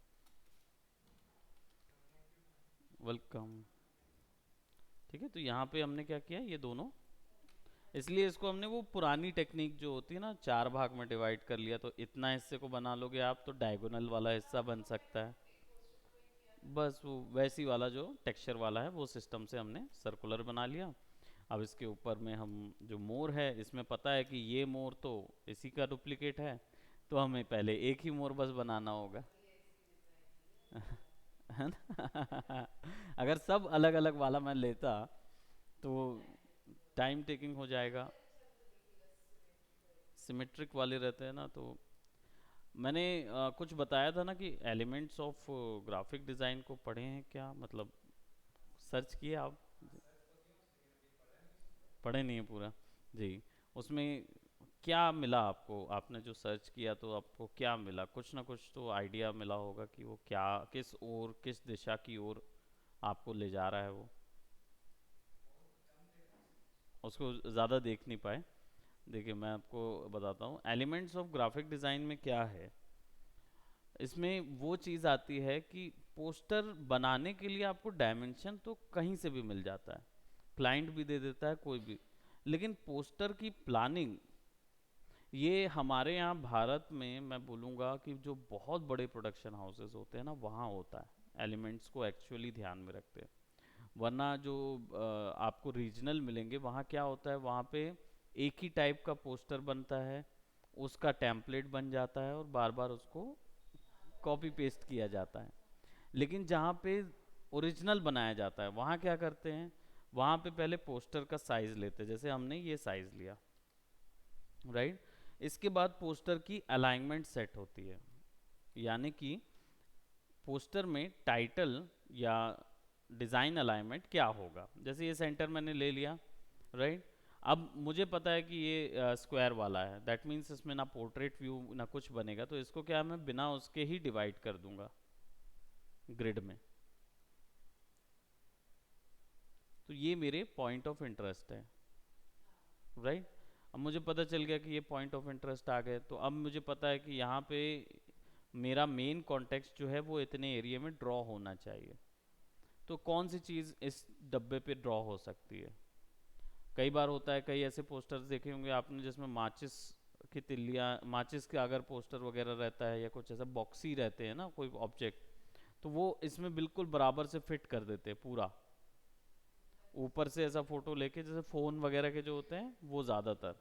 वेलकम। ठीक है, तो यहाँ पे हमने क्या किया, ये दोनों, इसलिए इसको हमने वो पुरानी टेक्निक जो होती है ना, 4 भाग में डिवाइड कर लिया, तो इतना हिस्से को बना लोगे आप तो डायगोनल वाला हिस्सा बन सकता है। बस वो वैसी वाला जो टेक्सचर वाला है वो सिस्टम से हमने सर्कुलर बना लिया। अब इसके ऊपर में हम जो मोर है, इसमें पता है कि ये मोर तो इसी का डुप्लीकेट है, तो हमें पहले एक ही मोर बस बनाना होगा, है ना। अगर सब अलग अलग वाला मैं लेता तो टाइम टेकिंग हो जाएगा। सिमेट्रिक वाले रहते हैं ना, तो मैंने कुछ बताया था ना कि एलिमेंट्स ऑफ ग्राफिक डिज़ाइन को पढ़े हैं क्या, मतलब सर्च किए आप? पढ़े नहीं है पूरा जी। उसमें क्या मिला आपको, आपने जो सर्च किया तो आपको क्या मिला, कुछ ना कुछ तो आइडिया मिला होगा कि वो क्या, किस ओर, किस दिशा की ओर आपको ले जा रहा है वो, उसको ज़्यादा देख नहीं पाए। देखिए मैं आपको बताता हूँ एलिमेंट्स ऑफ ग्राफिक डिज़ाइन में क्या है। इसमें वो चीज़ आती है कि पोस्टर बनाने के लिए आपको डायमेंशन तो कहीं से भी मिल जाता है, क्लाइंट भी दे देता है कोई भी, लेकिन पोस्टर की प्लानिंग ये हमारे यहाँ भारत में मैं बोलूँगा कि जो बहुत बड़े प्रोडक्शन हाउसेस होते हैं ना वहाँ होता है, एलिमेंट्स को एक्चुअली ध्यान में रखते हैं। वरना जो आपको रीजनल मिलेंगे वहाँ क्या होता है, वहाँ पे एक ही टाइप का पोस्टर बनता है, उसका टेम्पलेट बन जाता है और बार बार उसको कॉपी पेस्ट किया जाता है। लेकिन जहाँ पे ओरिजिनल बनाया जाता है वहाँ क्या करते हैं, वहाँ पे पहले पोस्टर का साइज लेते हैं, जैसे हमने ये साइज लिया, राइट। इसके बाद पोस्टर की अलाइनमेंट सेट होती है, यानी कि पोस्टर में टाइटल या डिज़ाइन अलाइनमेंट क्या होगा, जैसे ये सेंटर मैंने ले लिया, राइट। अब मुझे पता है कि ये स्क्वायर वाला है, दैट मीन्स इसमें ना पोर्ट्रेट व्यू ना कुछ बनेगा, तो इसको क्या मैं बिना उसके ही डिवाइड कर दूंगा ग्रिड में। तो ये मेरे पॉइंट ऑफ इंटरेस्ट है, राइट। अब मुझे पता चल गया कि ये पॉइंट ऑफ इंटरेस्ट आ गए, तो अब मुझे पता है कि यहाँ पे मेरा मेन कॉन्टेक्स्ट जो है वो इतने एरिया में ड्रॉ होना चाहिए। तो कौन सी चीज़ इस डब्बे पे ड्रॉ हो सकती है, कई बार होता है, कई ऐसे पोस्टर्स देखे होंगे आपने जिसमें माचिस की तिल्लियाँ, माचिस का अगर पोस्टर वगैरह रहता है या कुछ ऐसा बॉक्सी रहते हैं ना कोई ऑब्जेक्ट, तो वो इसमें बिल्कुल बराबर से फिट कर देते हैं पूरा, ऊपर से ऐसा फोटो लेके, जैसे फ़ोन वगैरह के जो होते हैं वो ज़्यादातर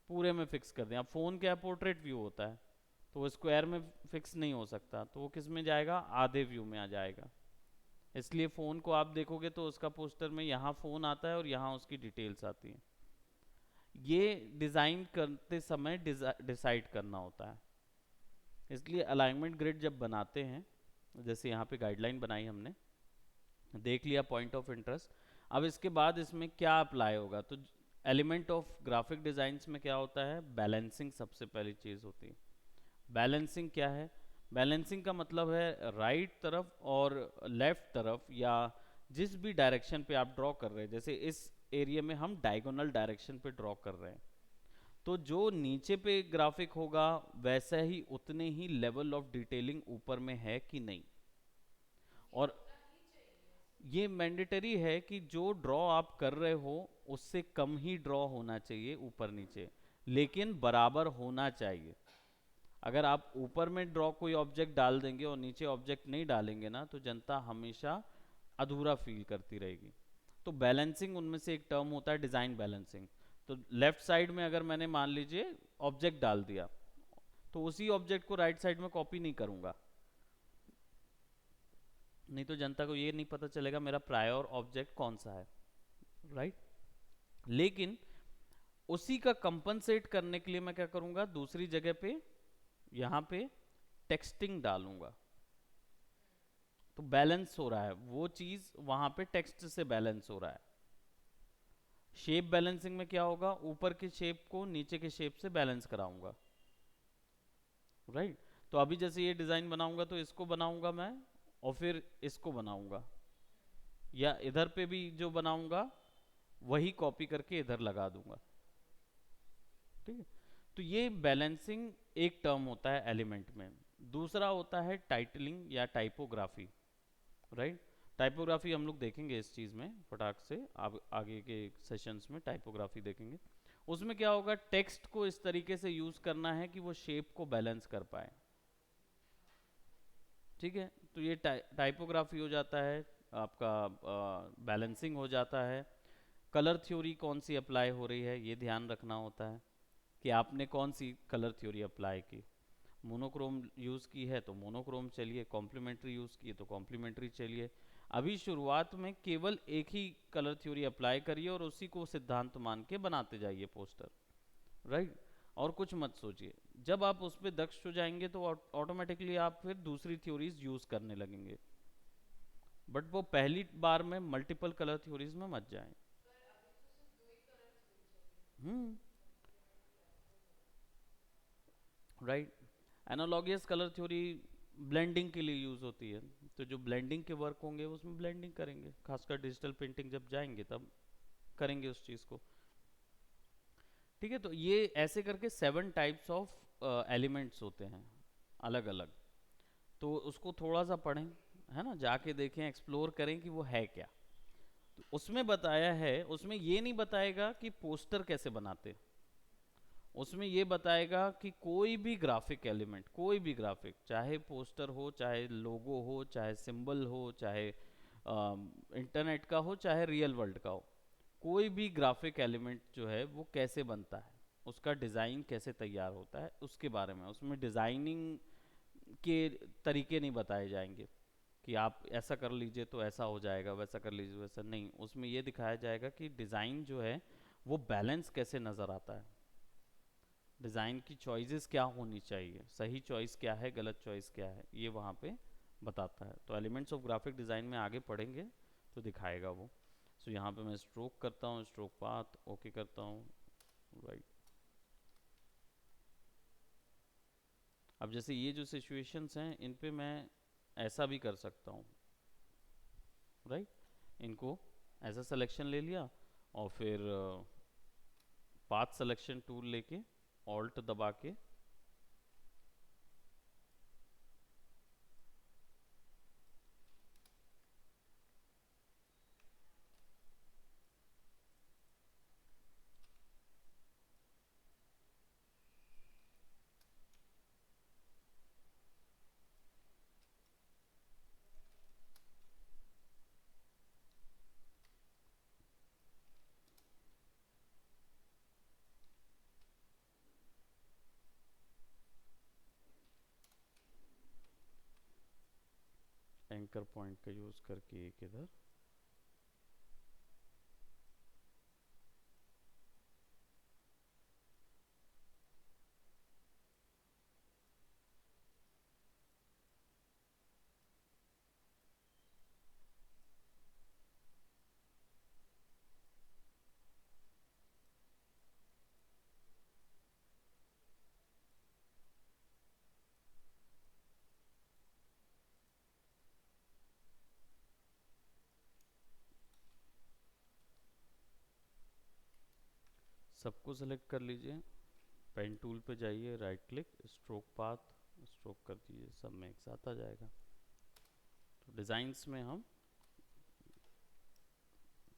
पूरे में फिक्स कर दें। अब फ़ोन क्या पोर्ट्रेट व्यू होता है, तो वो स्क्वायर में फिक्स नहीं हो सकता, तो वो किस में जाएगा, आधे व्यू में आ जाएगा। इसलिए फ़ोन को आप देखोगे तो उसका पोस्टर में यहाँ फ़ोन आता है और यहाँ उसकी डिटेल्स आती हैं। ये डिज़ाइन करते समय डिसाइड करना होता है। इसलिए अलाइनमेंट ग्रिड जब बनाते हैं, जैसे यहाँ पे गाइडलाइन बनाई हमने, देख लिया पॉइंट ऑफ इंटरेस्ट, अब इसके बाद इसमें क्या अप्लाई होगा, तो एलिमेंट ऑफ ग्राफिक डिजाइन्स में क्या होता है, बैलेंसिंग सबसे पहली चीज होती है। बैलेंसिंग क्या है? बैलेंसिंग का मतलब है राइट तरफ और लेफ्ट तरफ या जिस भी डायरेक्शन पे आप ड्रॉ कर रहे हैं, जैसे इस एरिया में हम डायगोनल डायरेक्शन पे ड्रॉ कर रहे हैं, तो जो नीचे पे ग्राफिक होगा वैसा ही उतने ही लेवल ऑफ डिटेलिंग ऊपर में है कि नहीं। और ये मैंडेटरी है कि जो ड्रॉ आप कर रहे हो उससे कम ही ड्रॉ होना चाहिए ऊपर नीचे, लेकिन बराबर होना चाहिए। अगर आप ऊपर में ड्रॉ कोई ऑब्जेक्ट डाल देंगे और नीचे ऑब्जेक्ट नहीं डालेंगे ना, तो जनता हमेशा अधूरा फील करती रहेगी। तो बैलेंसिंग उनमें से एक टर्म होता है, डिजाइन बैलेंसिंग। तो लेफ्ट साइड में अगर मैंने मान लीजिए ऑब्जेक्ट डाल दिया, तो उसी ऑब्जेक्ट को राइट साइड में कॉपी नहीं करूंगा, नहीं तो जनता को ये नहीं पता चलेगा मेरा प्रायर ऑब्जेक्ट कौन सा है, राइट। लेकिन उसी का कंपनसेट करने के लिए मैं क्या करूंगा, दूसरी जगह पे यहां पे टेक्सटिंग डालूंगा, तो बैलेंस हो रहा है वो चीज, वहां पे टेक्स्ट से बैलेंस हो रहा है। शेप बैलेंसिंग में क्या होगा, ऊपर के शेप को नीचे के शेप से बैलेंस कराऊंगा, राइट। तो अभी जैसे ये डिजाइन बनाऊंगा तो इसको बनाऊंगा मैं और फिर इसको बनाऊंगा, या इधर पे भी जो बनाऊंगा वही कॉपी करके इधर लगा दूंगा, ठीक है। तो ये बैलेंसिंग एक टर्म होता है एलिमेंट में। दूसरा होता है टाइटलिंग या टाइपोग्राफी, राइट। टाइपोग्राफी हम लोग देखेंगे इस चीज में फटाक से, आगे के सेशंस में टाइपोग्राफी देखेंगे। उसमें क्या होगा, टेक्स्ट को इस तरीके से यूज करना है कि वो शेप को बैलेंस कर पाए, ठीक है। तो ये टाइपोग्राफी हो जाता है आपका, बैलेंसिंग हो जाता है। कलर थ्योरी कौन सी अप्लाई हो रही है ये ध्यान रखना होता है कि आपने कौन सी कलर थ्योरी अप्लाई की। मोनोक्रोम यूज़ की है तो मोनोक्रोम चलिए, कॉम्प्लीमेंट्री यूज़ की है तो कॉम्प्लीमेंट्री चलिए। अभी शुरुआत में केवल एक ही कलर थ्योरी अप्लाई करिए और उसी को सिद्धांत मान के बनाते जाइए पोस्टर, राइट। और कुछ मत सोचिए, जब आप उस पर दक्ष हो जाएंगे तो ऑटोमेटिकली आप फिर दूसरी थ्योरीज यूज़ करने लगेंगे, बट वो पहली बार में मल्टीपल कलर थ्योरीज में मत जाएं। हम्म, राइट। एनालॉगियस कलर थ्योरी ब्लेंडिंग के लिए यूज होती है, तो जो ब्लेंडिंग के वर्क होंगे उसमें ब्लेंडिंग करेंगे, खासकर डिजिटल पेंटिंग जब जाएंगे तब करेंगे उस चीज को, ठीक है। तो ये ऐसे करके 7 टाइप्स ऑफ एलिमेंट्स होते हैं अलग अलग। तो उसको थोड़ा सा पढ़ें, है ना, जाके देखें, एक्सप्लोर करें कि वो है क्या। तो उसमें बताया है, उसमें ये नहीं बताएगा कि पोस्टर कैसे बनाते, उसमें ये बताएगा कि कोई भी ग्राफिक एलिमेंट, कोई भी ग्राफिक, चाहे पोस्टर हो, चाहे लोगो हो, चाहे सिंबल हो, चाहे इंटरनेट का हो, चाहे रियल वर्ल्ड का हो, कोई भी ग्राफिक एलिमेंट जो है वो कैसे बनता है, उसका डिज़ाइन कैसे तैयार होता है, उसके बारे में। उसमें डिज़ाइनिंग के तरीके नहीं बताए जाएंगे कि आप ऐसा कर लीजिए तो ऐसा हो जाएगा, वैसा कर लीजिए वैसा नहीं। उसमें ये दिखाया जाएगा कि डिज़ाइन जो है वो बैलेंस कैसे नज़र आता है, डिज़ाइन की चॉइसेस क्या होनी चाहिए, सही चॉइस क्या है, गलत चॉइस क्या है, ये वहाँ पे बताता है। तो एलिमेंट्स ऑफ ग्राफिक डिज़ाइन में आगे पढ़ेंगे तो दिखाएगा वो। सो यहाँ पे मैं स्ट्रोक करता हूँ, स्ट्रोक पाथ ओके करता हूँ, राइट। अब जैसे ये जो सिचुएशंस हैं इन पे मैं ऐसा भी कर सकता हूँ, राइट। इनको ऐसा सिलेक्शन ले लिया और फिर पाथ सिलेक्शन टूल लेके ऑल्ट दबा के एंकर पॉइंट का यूज करके एक इधर, सबको सेलेक्ट कर लीजिए, पेन टूल पे जाइए, right click, stroke path, stroke कर दीजिए, सब में एक साथ आ जाएगा। तो डिज़ाइंस में हम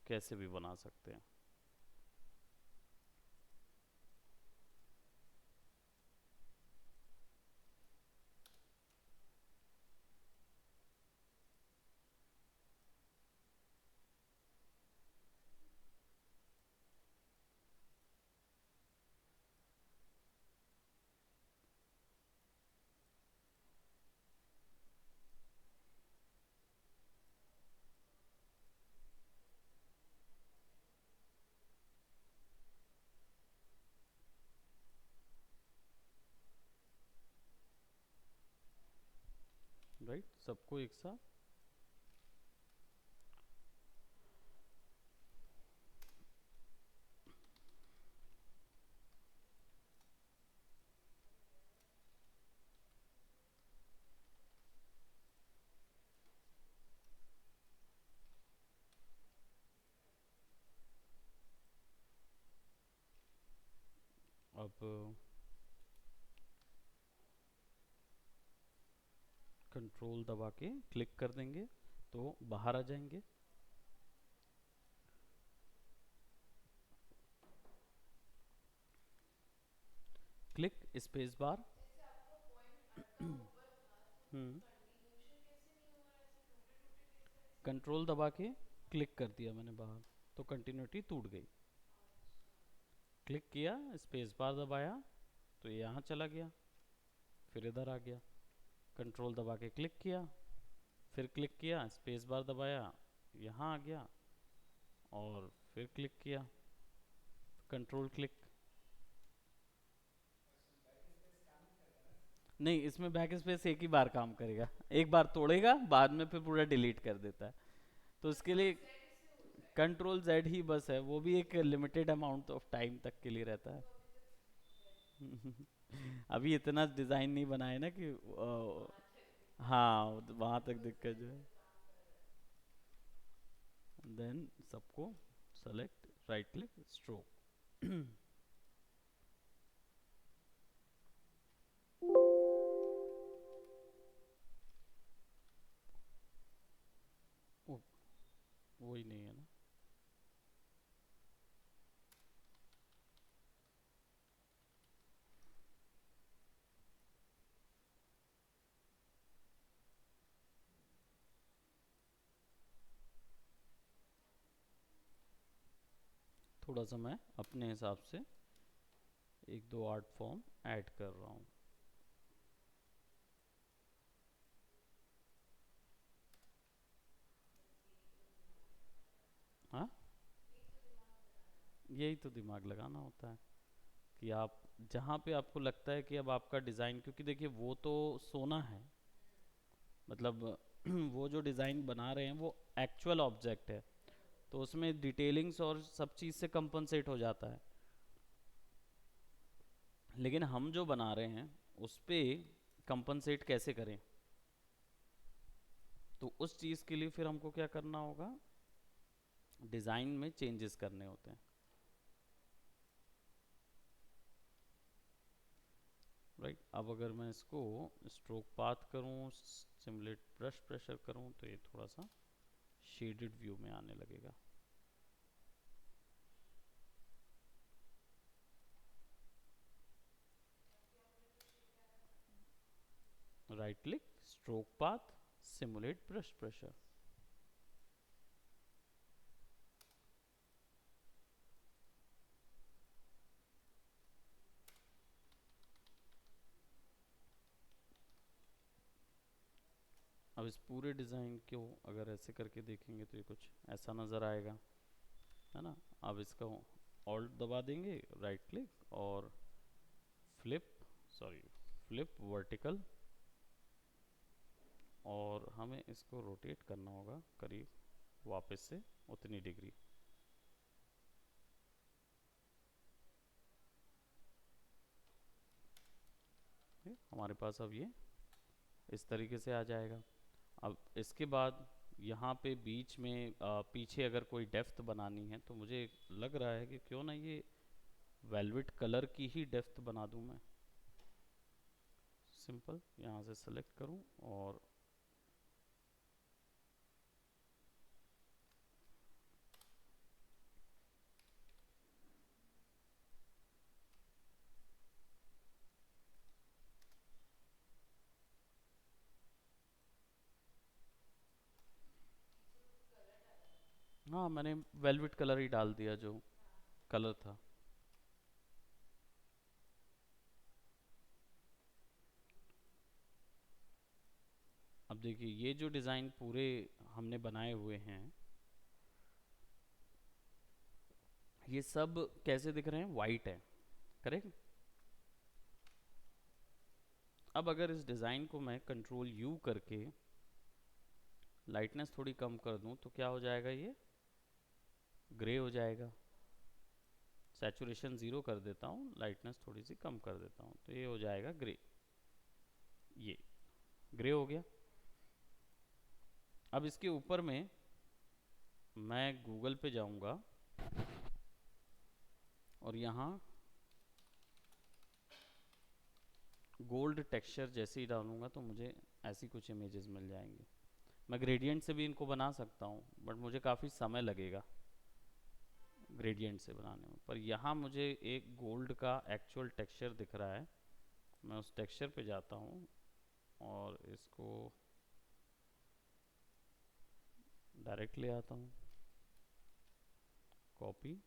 कैसे भी बना सकते हैं। राइट, सबको एक साथ। अब कंट्रोल दबा के क्लिक कर देंगे तो बाहर आ जाएंगे। Click space bar. जैसे आपका पॉइंट अटका ऊपर था तो हम्म कंटिन्यूशन कैसे नहीं हो रहा, ऐसे टूटे टूटे कैसे ऐसे? कंट्रोल दबा के क्लिक कर दिया मैंने बाहर, तो कंटिन्यूटी टूट गई। अच्छा। क्लिक किया, स्पेस बार दबाया, तो ये यहाँ चला गया, फिर इधर आ गया। कंट्रोल दबा के क्लिक किया, फिर क्लिक किया, स्पेस बार दबाया, यहाँ आ गया, और फिर क्लिक किया, कंट्रोल क्लिक। नहीं, इसमें बैक स्पेस एक ही बार काम करेगा, एक बार तोड़ेगा, बाद में फिर पूरा डिलीट कर देता है। तो उसके कंट्रोल लिए जेड से हो जाएगा। कंट्रोल जेड ही बस है, वो भी एक लिमिटेड अमाउंट ऑफ टाइम तक के लिए रहता है। तो अभी तक जेड अभी इतना डिज़ाइन नहीं बनाए ना कि वहां तक दिक्कत है। हाँ, वहाँ तक तो दिक्कत सही जो से है। काम कर रहा है। देन सबको सेलेक्ट, राइट क्लिक, स्ट्रोक। वही नहीं है ना। थोड़ा सा मैं अपने हिसाब से एक दो आर्ट फॉर्म ऐड कर रहा हूँ। हाँ, यही तो दिमाग लगाना होता है कि आप जहाँ पे आपको लगता है कि अब आपका डिज़ाइन, क्योंकि देखिए वो तो सोना है, मतलब वो जो डिज़ाइन बना रहे हैं वो एक्चुअल ऑब्जेक्ट है, तो उसमें डिटेलिंग्स और सब चीज़ से कंपनसेट हो जाता है। लेकिन हम जो बना रहे हैं उस पे कंपनसेट कैसे करें, तो उस चीज़ के लिए फिर हमको क्या करना होगा, डिज़ाइन में चेंजेस करने होते हैं। राइट, अब अगर मैं इसको स्ट्रोक पाथ करूं, सिमुलेट ब्रश प्रेशर करूं, तो ये थोड़ा सा शेडेड व्यू में आने लगेगा। Right click, stroke path, simulate brush pressure. अब इस पूरे डिज़ाइन को अगर ऐसे करके देखेंगे तो ये कुछ ऐसा नज़र आएगा, है ना। अब इसका ऑल्ट दबा देंगे, राइट क्लिक, और फ्लिप, सॉरी, फ्लिप वर्टिकल, और हमें इसको रोटेट करना होगा करीब वापस से उतनी डिग्री। हमारे पास अब ये इस तरीके से आ जाएगा। अब इसके बाद यहाँ पे बीच में पीछे अगर कोई डेप्थ बनानी है, तो मुझे लग रहा है कि क्यों ना ये वेलवेट कलर की ही डेप्थ बना दूं मैं। सिंपल, यहाँ से सेलेक्ट करूं और हाँ, मैंने वेलवेट कलर ही डाल दिया जो कलर था। अब देखिए ये जो डिज़ाइन पूरे हमने बनाए हुए हैं, ये सब कैसे दिख रहे हैं? वाइट है, करेक्ट। अब अगर इस डिज़ाइन को मैं कंट्रोल यू करके लाइटनेस थोड़ी कम कर दूं तो क्या हो जाएगा? ये ग्रे हो जाएगा। सैचुरेशन ज़ीरो कर देता हूँ, लाइटनेस थोड़ी सी कम कर देता हूँ, तो ये हो जाएगा ग्रे। ये ग्रे हो गया। अब इसके ऊपर में मैं गूगल पे जाऊंगा और यहाँ गोल्ड टेक्सचर जैसे ही डालूंगा तो मुझे ऐसी कुछ इमेजेस मिल जाएंगी। मैं ग्रेडियंट से भी इनको बना सकता हूँ, बट मुझे काफ़ी समय लगेगा ग्रेडियंट से बनाने में। पर यहाँ मुझे एक गोल्ड का एक्चुअल टेक्सचर दिख रहा है, मैं उस टेक्सचर पे जाता हूँ और इसको डायरेक्ट ले आता हूँ, कॉपी,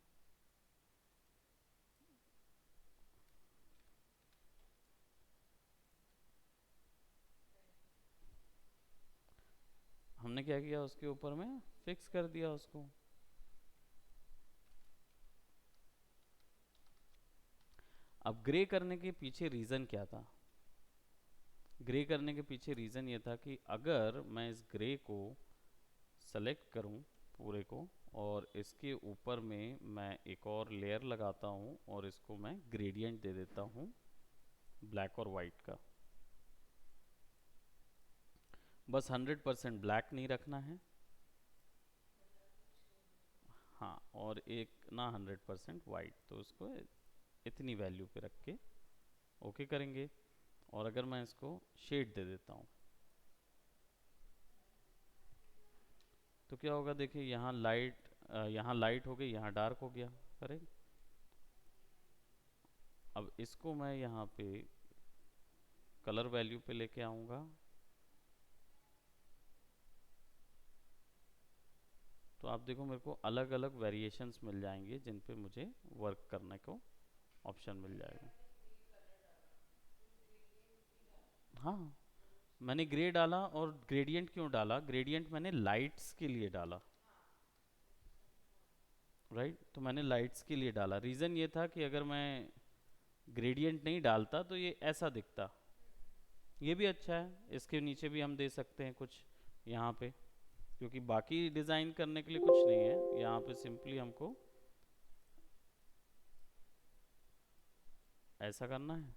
हमने क्या किया उसके ऊपर में फिक्स कर दिया उसको। अब ग्रे करने के पीछे रीज़न क्या था? ग्रे करने के पीछे रीज़न ये था कि अगर मैं इस ग्रे को सेलेक्ट करूं पूरे को और इसके ऊपर में मैं एक और लेयर लगाता हूं और इसको मैं ग्रेडियंट दे देता हूं ब्लैक और वाइट का। बस 100% ब्लैक नहीं रखना है, हाँ, और एक ना 100% वाइट, तो उसको इतनी वैल्यू पे रख के ओके करेंगे। और अगर मैं इसको शेड दे देता हूँ तो क्या होगा? देखिए यहाँ लाइट हो गई, यहाँ डार्क हो गया, करेक्ट। अब इसको मैं यहाँ पे कलर वैल्यू पे लेके आऊँगा तो आप देखो मेरे को अलग अलग वेरिएशंस मिल जाएंगे जिन पे मुझे वर्क करने को ऑप्शन मिल जाएगा। हाँ, मैंने ग्रे डाला, और ग्रेडियंट क्यों डाला? ग्रेडियंट मैंने लाइट्स के लिए डाला, राइट। तो मैंने लाइट्स के लिए डाला, रीज़न ये था कि अगर मैं ग्रेडियंट नहीं डालता तो ये ऐसा दिखता। ये भी अच्छा है, इसके नीचे भी हम दे सकते हैं कुछ यहाँ पे, क्योंकि बाकी डिज़ाइन करने के लिए कुछ नहीं है, यहाँ पे सिंपली हमको ऐसा करना है,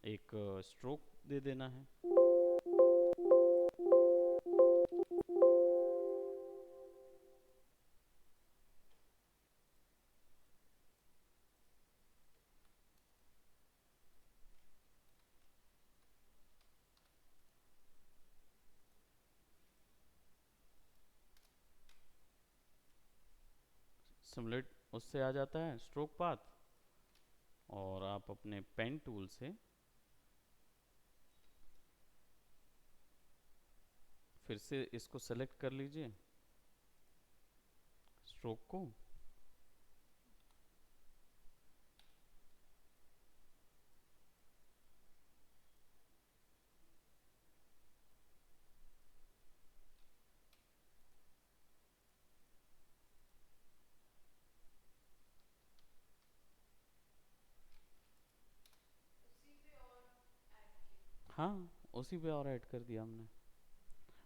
एक स्ट्रोक दे देना है। सिमुलेट उससे आ जाता है स्ट्रोक पाथ, और आप अपने पेन टूल से फिर से इसको सेलेक्ट कर लीजिए, स्ट्रोक को, उसी पे और ऐड किया। हाँ, उसी पे और ऐड कर दिया हमने।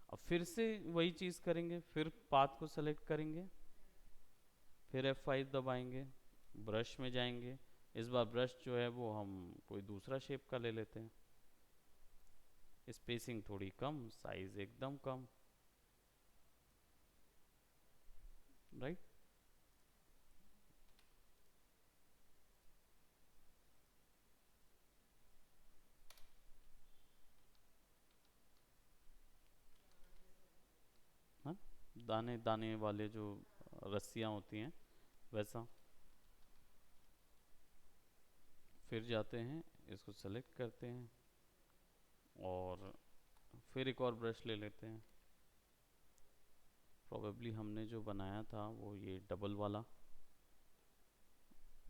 अब फिर से वही चीज़ करेंगे, फिर पाथ को सेलेक्ट करेंगे, फिर F5 दबाएंगे, ब्रश में जाएंगे। इस बार ब्रश जो है वो हम कोई दूसरा शेप का ले लेते हैं, स्पेसिंग थोड़ी कम, साइज एकदम कम, राइट। दाने दाने वाले जो रस्सियाँ होती हैं वैसा। फिर जाते हैं, इसको सेलेक्ट करते हैं और फिर एक और ब्रश ले लेते हैं। प्रोबेबली हमने जो बनाया था वो ये डबल वाला,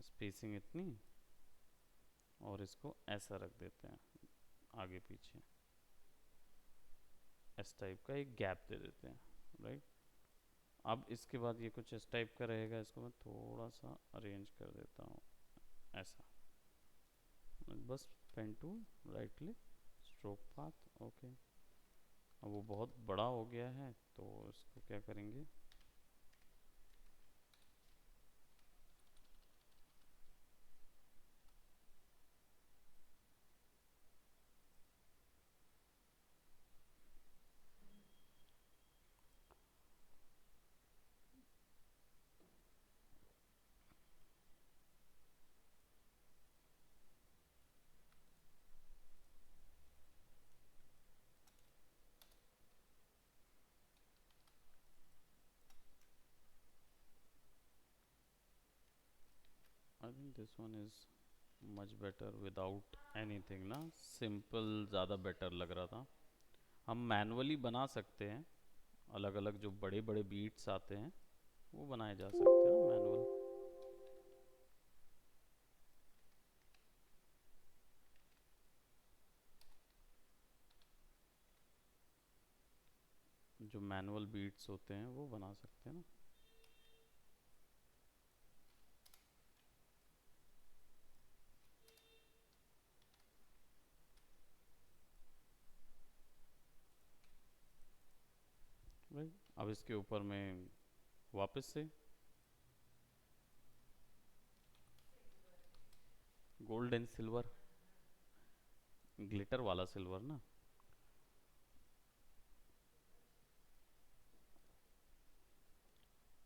स्पेसिंग इतनी, और इसको ऐसा रख देते हैं आगे पीछे, इस टाइप का एक गैप दे देते हैं, राइट। अब इसके बाद ये कुछ इस टाइप का रहेगा, इसको मैं थोड़ा सा अरेंज कर देता हूँ ऐसा, बस pen tool, right click, stroke path, okay. अब वो बहुत बड़ा हो गया है तो इसको क्या करेंगे, I think this one is much better without anything ना, सिंपल ज़्यादा बेटर लग रहा था। हम मैनुअली बना सकते हैं, अलग अलग जो बड़े बड़े बीट्स आते हैं वो बनाए जा सकते हैं ना मैनुअल। जो मैनुअल बीट्स होते हैं वो बना सकते हैं ना। भाई अब इसके ऊपर में वापस से गोल्ड एंड सिल्वर, ग्लिटर वाला सिल्वर ना,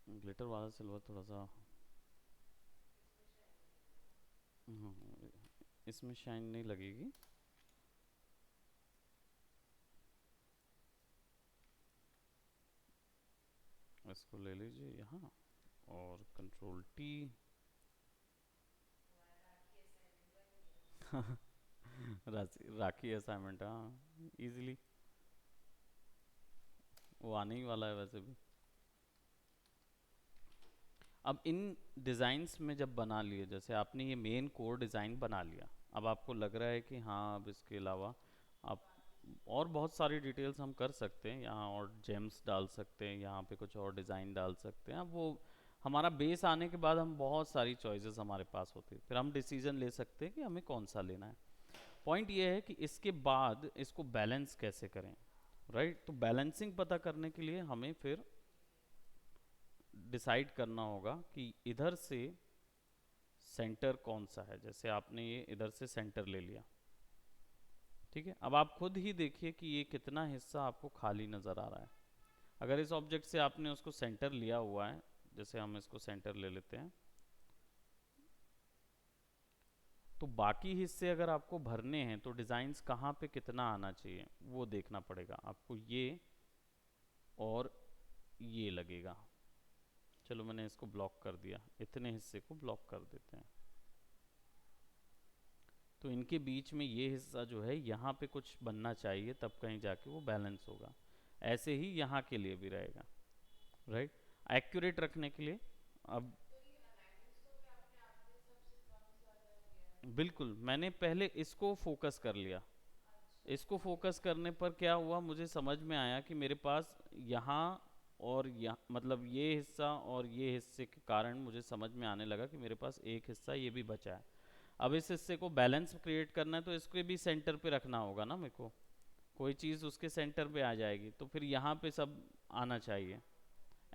ग्लिटर वाला सिल्वर थोड़ा सा, इसमें शाइन नहीं लगेगी। इसको ले लीजिए यहाँ और कंट्रोल टी। राखी असाइनमेंट, हाँ इजीली वो आने ही वाला है वैसे भी। अब इन डिज़ाइंस में जब बना लिए, जैसे आपने ये मेन कोर डिज़ाइन बना लिया, अब आपको लग रहा है कि हाँ अब इसके अलावा आप और बहुत सारी डिटेल्स हम कर सकते हैं यहाँ, और जेम्स डाल सकते हैं यहाँ पे, कुछ और डिज़ाइन डाल सकते हैं। अब वो हमारा बेस आने के बाद हम बहुत सारी चॉइसेस हमारे पास होती है, फिर हम डिसीजन ले सकते हैं कि हमें कौन सा लेना है। पॉइंट ये है कि इसके बाद इसको बैलेंस कैसे करें, राइट। तो बैलेंसिंग पता करने के लिए हमें फिर डिसाइड करना होगा कि इधर से सेंटर कौन सा है। जैसे आपने ये इधर से सेंटर ले लिया, ठीक है। अब आप खुद ही देखिए कि ये कितना हिस्सा आपको खाली नज़र आ रहा है। अगर इस ऑब्जेक्ट से आपने उसको सेंटर लिया हुआ है, जैसे हम इसको सेंटर ले लेते हैं, तो बाकी हिस्से अगर आपको भरने हैं तो डिज़ाइंस कहाँ पे कितना आना चाहिए वो देखना पड़ेगा आपको। ये और ये लगेगा, चलो मैंने इसको ब्लॉक कर दिया, इतने हिस्से को ब्लॉक कर देते हैं। तो इनके बीच में ये हिस्सा जो है यहाँ पे कुछ बनना चाहिए, तब कहीं जाके वो बैलेंस होगा। ऐसे ही यहाँ के लिए भी रहेगा, राइट। एक्यूरेट रखने के लिए अब तो ये अलाइनमेंट्स तो भी आपने आपके हिसाब से काफी ज्यादा किया है। बिल्कुल मैंने पहले इसको फोकस कर लिया। अच्छा। इसको फोकस करने पर क्या हुआ, मुझे समझ में आया कि मेरे पास यहाँ और यहाँ, मतलब ये हिस्सा और ये हिस्से के कारण मुझे समझ में आने लगा कि मेरे पास एक हिस्सा ये भी बचा है। अब इस हिस्से को बैलेंस क्रिएट करना है तो इसको भी सेंटर पे रखना होगा ना मेरे को, कोई चीज़ उसके सेंटर पे आ जाएगी तो फिर यहाँ पे सब आना चाहिए।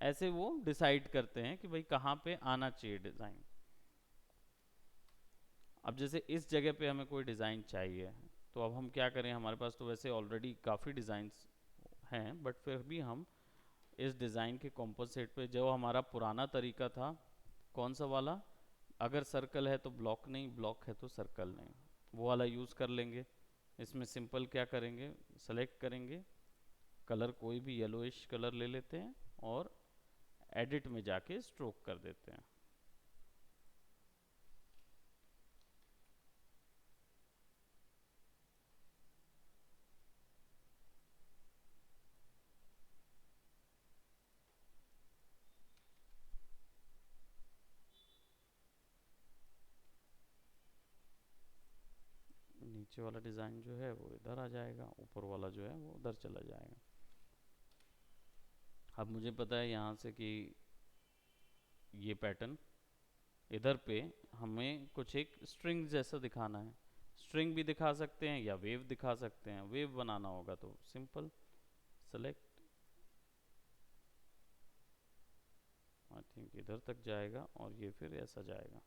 ऐसे वो डिसाइड करते हैं कि भाई कहाँ पे आना चाहिए डिज़ाइन। अब जैसे इस जगह पे हमें कोई डिज़ाइन चाहिए, तो अब हम क्या करें, हमारे पास तो वैसे ऑलरेडी काफ़ी डिज़ाइंस हैं, बट फिर भी हम इस डिज़ाइन के कॉम्पोजिट पे, जो हमारा पुराना तरीका था कौन सा वाला, अगर सर्कल है तो ब्लॉक नहीं, ब्लॉक है तो सर्कल नहीं, वो वाला यूज़ कर लेंगे। इसमें सिंपल क्या करेंगे, सेलेक्ट करेंगे, कलर कोई भी येलोइश कलर ले लेते हैं, और एडिट में जाके स्ट्रोक कर देते हैं। नीचे वाला डिज़ाइन जो है वो इधर आ जाएगा, ऊपर वाला जो है वो उधर चला जाएगा। अब मुझे पता है यहाँ से कि ये पैटर्न इधर पे हमें कुछ एक स्ट्रिंग जैसा दिखाना है। स्ट्रिंग भी दिखा सकते हैं या वेव दिखा सकते हैं। वेव बनाना होगा तो सिंपल सेलेक्ट, आई थिंक इधर तक जाएगा और ये फिर ऐसा जाएगा।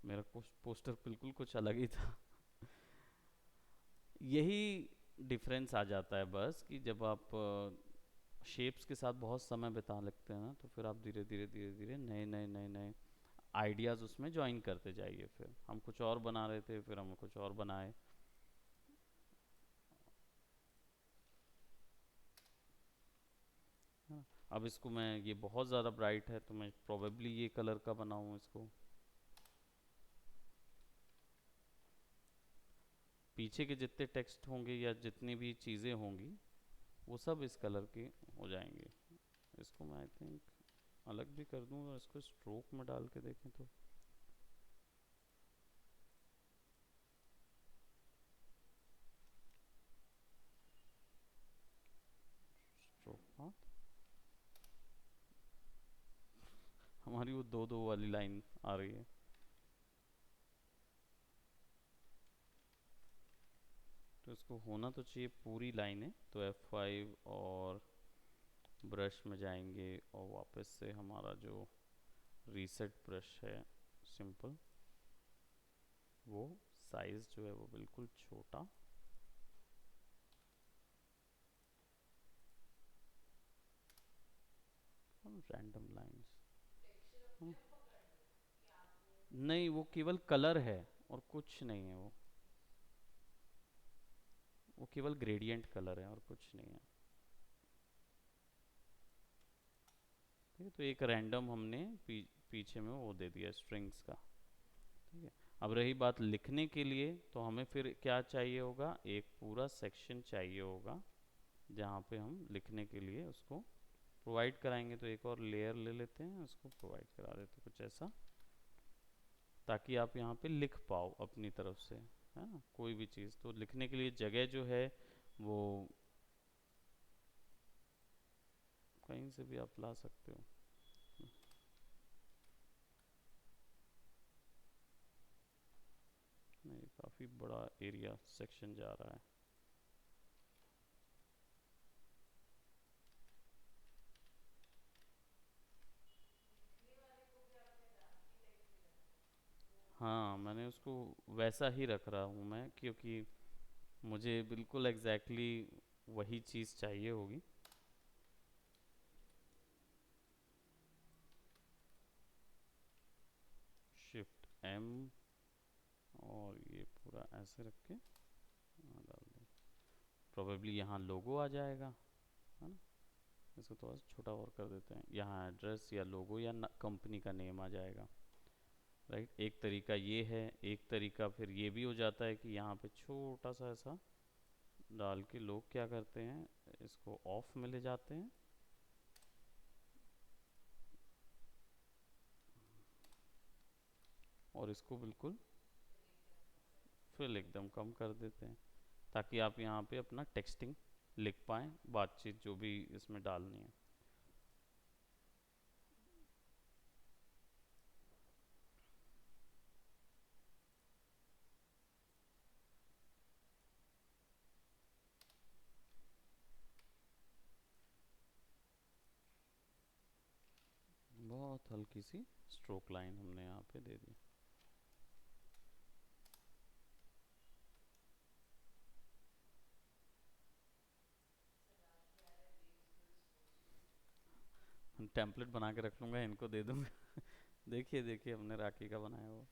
मेरा पोस्टर बिल्कुल कुछ अलग ही था। यही डिफरेंस आ जाता है बस कि जब आप शेप्स के साथ बहुत समय बिता लगते हैं ना, तो फिर आप धीरे धीरे धीरे धीरे नए नए नए नए आइडियाज़ उसमें ज्वाइन करते जाइए। फिर हम कुछ और बना रहे थे, फिर हम कुछ और बनाए। हाँ, अब इसको मैं, ये बहुत ज़्यादा ब्राइट है तो मैं प्रोबेबली ये कलर का बनाऊँ इसको। पीछे के जितने टेक्स्ट होंगे या जितनी भी चीज़ें होंगी वो सब इस कलर की हो जाएंगी। इसको मैं आई थिंक अलग भी कर दूँ और इसको स्ट्रोक में डाल के देखें तो स्ट्रोक पाथ, हमारी वो दो दो वाली लाइन आ रही है। तो इसको होना तो चाहिए पूरी लाइन है। तो F5 और ब्रश में जाएंगे और वापस से हमारा जो रीसेट ब्रश है सिंपल, वो साइज जो है वो बिल्कुल छोटा, रैंडम लाइंस। नहीं, वो केवल कलर है और कुछ नहीं है। वो केवल ग्रेडियंट कलर है और कुछ नहीं है। ठीक है, तो एक रैंडम हमने पीछे में वो दे दिया स्ट्रिंग्स का। ठीक है, अब रही बात लिखने के लिए, तो हमें फिर क्या चाहिए होगा, एक पूरा सेक्शन चाहिए होगा जहाँ पे हम लिखने के लिए उसको प्रोवाइड कराएंगे। तो एक और लेयर ले लेते हैं, उसको प्रोवाइड करा देते हैं कुछ ऐसा, ताकि आप यहाँ पे लिख पाओ अपनी तरफ से, है ना, कोई भी चीज़। तो लिखने के लिए जगह जो है वो कहीं से भी आप ला सकते हो। नहीं, काफ़ी बड़ा एरिया सेक्शन जा रहा है। हाँ, मैंने उसको वैसा ही रख रहा हूँ मैं, क्योंकि मुझे बिल्कुल एग्जैक्टली वही चीज़ चाहिए होगी। शिफ्ट M और ये पूरा ऐसे रख के डाल दें। प्रोबेबली यहाँ लोगो आ जाएगा, है ना। इसको थोड़ा सा छोटा और कर देते हैं। यहाँ एड्रेस या लोगो या कंपनी का नेम आ जाएगा। राइट, एक तरीका ये है। एक तरीका फिर ये भी हो जाता है कि यहाँ पे छोटा सा ऐसा डाल के लोग क्या करते हैं, इसको ऑफ में ले जाते हैं और इसको बिल्कुल फिल एकदम कम कर देते हैं, ताकि आप यहाँ पे अपना टेक्सटिंग लिख पाएँ, बातचीत जो भी इसमें डालनी है। बहुत हल्की सी स्ट्रोक लाइन हमने यहाँ पे दे दी। टेम्पलेट बना के रख लूँगा, इनको दे दूँगा। देखिए देखिए हमने राखी का बनाया वो।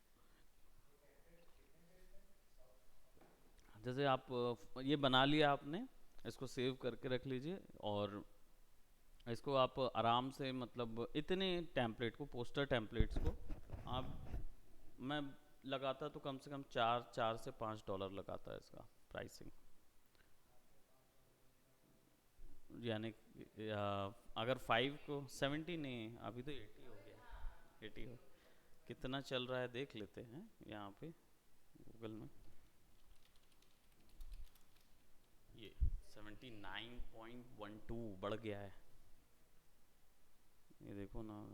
जैसे आप ये बना लिया आपने, इसको सेव करके रख लीजिए, और इसको आप आराम से, मतलब इतने टेम्पलेट को, पोस्टर टेम्पलेट्स को आप, मैं लगाता तो कम से कम चार से $5 लगाता है इसका प्राइसिंग। यानी अगर 5 को 70 नहीं, अभी तो 80 हो गया, 80 हो, कितना चल रहा है देख लेते हैं यहाँ पे गूगल में। ये 79.12 बढ़ गया है, ये देखो ना,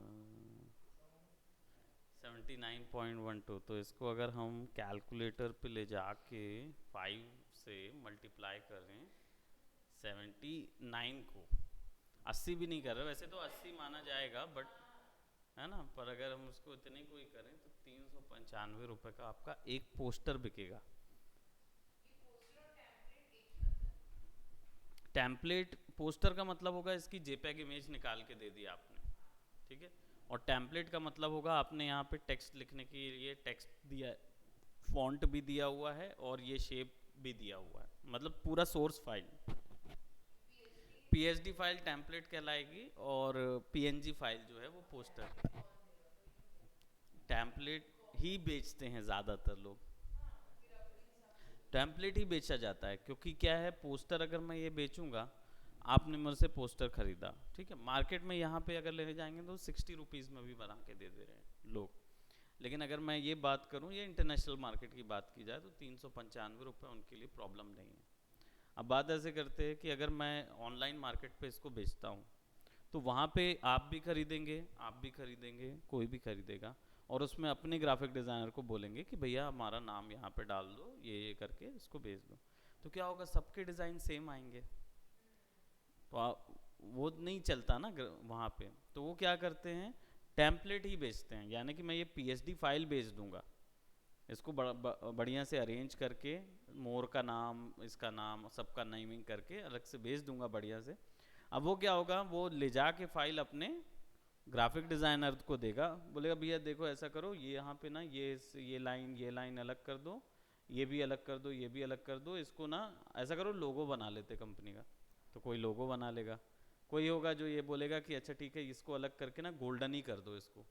79.12। तो इसको अगर हम कैलकुलेटर पे ले जाके 5 से मल्टीप्लाई करें 79 को, 80 भी नहीं कर रहे वैसे तो 80 माना जाएगा, बट है ना, पर अगर हम उसको इतने को ही करें तो 395 रुपये का आपका एक पोस्टर बिकेगा। टेम्पलेट पोस्टर का मतलब होगा इसकी जेपीईजी इमेज निकाल के दे दी आपने, ठीक है। और टेम्पलेट का मतलब होगा आपने यहाँ पे टेक्स्ट लिखने के लिए टेक्स्ट दिया है, फॉन्ट भी दिया हुआ है, और ये शेप भी दिया हुआ है, मतलब पूरा source file. PSD file template कहलाएगी, और पीएनजी फाइल जो है वो पोस्टर। टेम्पलेट ही बेचते हैं ज़्यादातर लोग, टेम्पलेट ही बेचा जाता है, क्योंकि क्या है, पोस्टर अगर मैं ये बेचूंगा, आपने मेरे से पोस्टर खरीदा, ठीक है, मार्केट में यहाँ पे अगर लेने जाएंगे तो 60 रुपीज़ में भी बना के दे दे रहे हैं लोग। लेकिन अगर मैं ये बात करूँ, ये इंटरनेशनल मार्केट की बात की जाए, तो 395 रुपये उनके लिए प्रॉब्लम नहीं है। अब बात ऐसे करते हैं कि अगर मैं ऑनलाइन मार्केट पे इसको बेचता हूँ, तो वहाँ पे आप भी खरीदेंगे, आप भी खरीदेंगे, कोई भी खरीदेगा, और उसमें अपने ग्राफिक डिज़ाइनर को बोलेंगे कि भैया हमारा नाम यहाँ पे डाल दो, ये करके इसको भेज दो। तो क्या होगा, सबके डिज़ाइन सेम आएंगे, तो वो नहीं चलता ना वहाँ पे। तो वो क्या करते हैं, टेम्पलेट ही बेचते हैं, यानी कि मैं ये पीएचडी फाइल भेज दूंगा, इसको बढ़िया से अरेंज करके, मोर का नाम, इसका नाम, सबका नेमिंग करके अलग से भेज दूंगा बढ़िया से। अब वो क्या होगा, वो ले जाके फाइल अपने ग्राफिक डिज़ाइनर को देगा, बोलेगा भैया देखो ऐसा करो, ये यहाँ पे ना ये लाइन अलग कर दो, ये भी अलग कर दो, ये भी अलग कर दो, इसको ना ऐसा करो लोगो बना लेते कंपनी का। तो कोई लोगो बना लेगा, कोई होगा जो ये बोलेगा कि अच्छा ठीक है, इसको अलग करके ना गोल्डन ही कर दो इसको,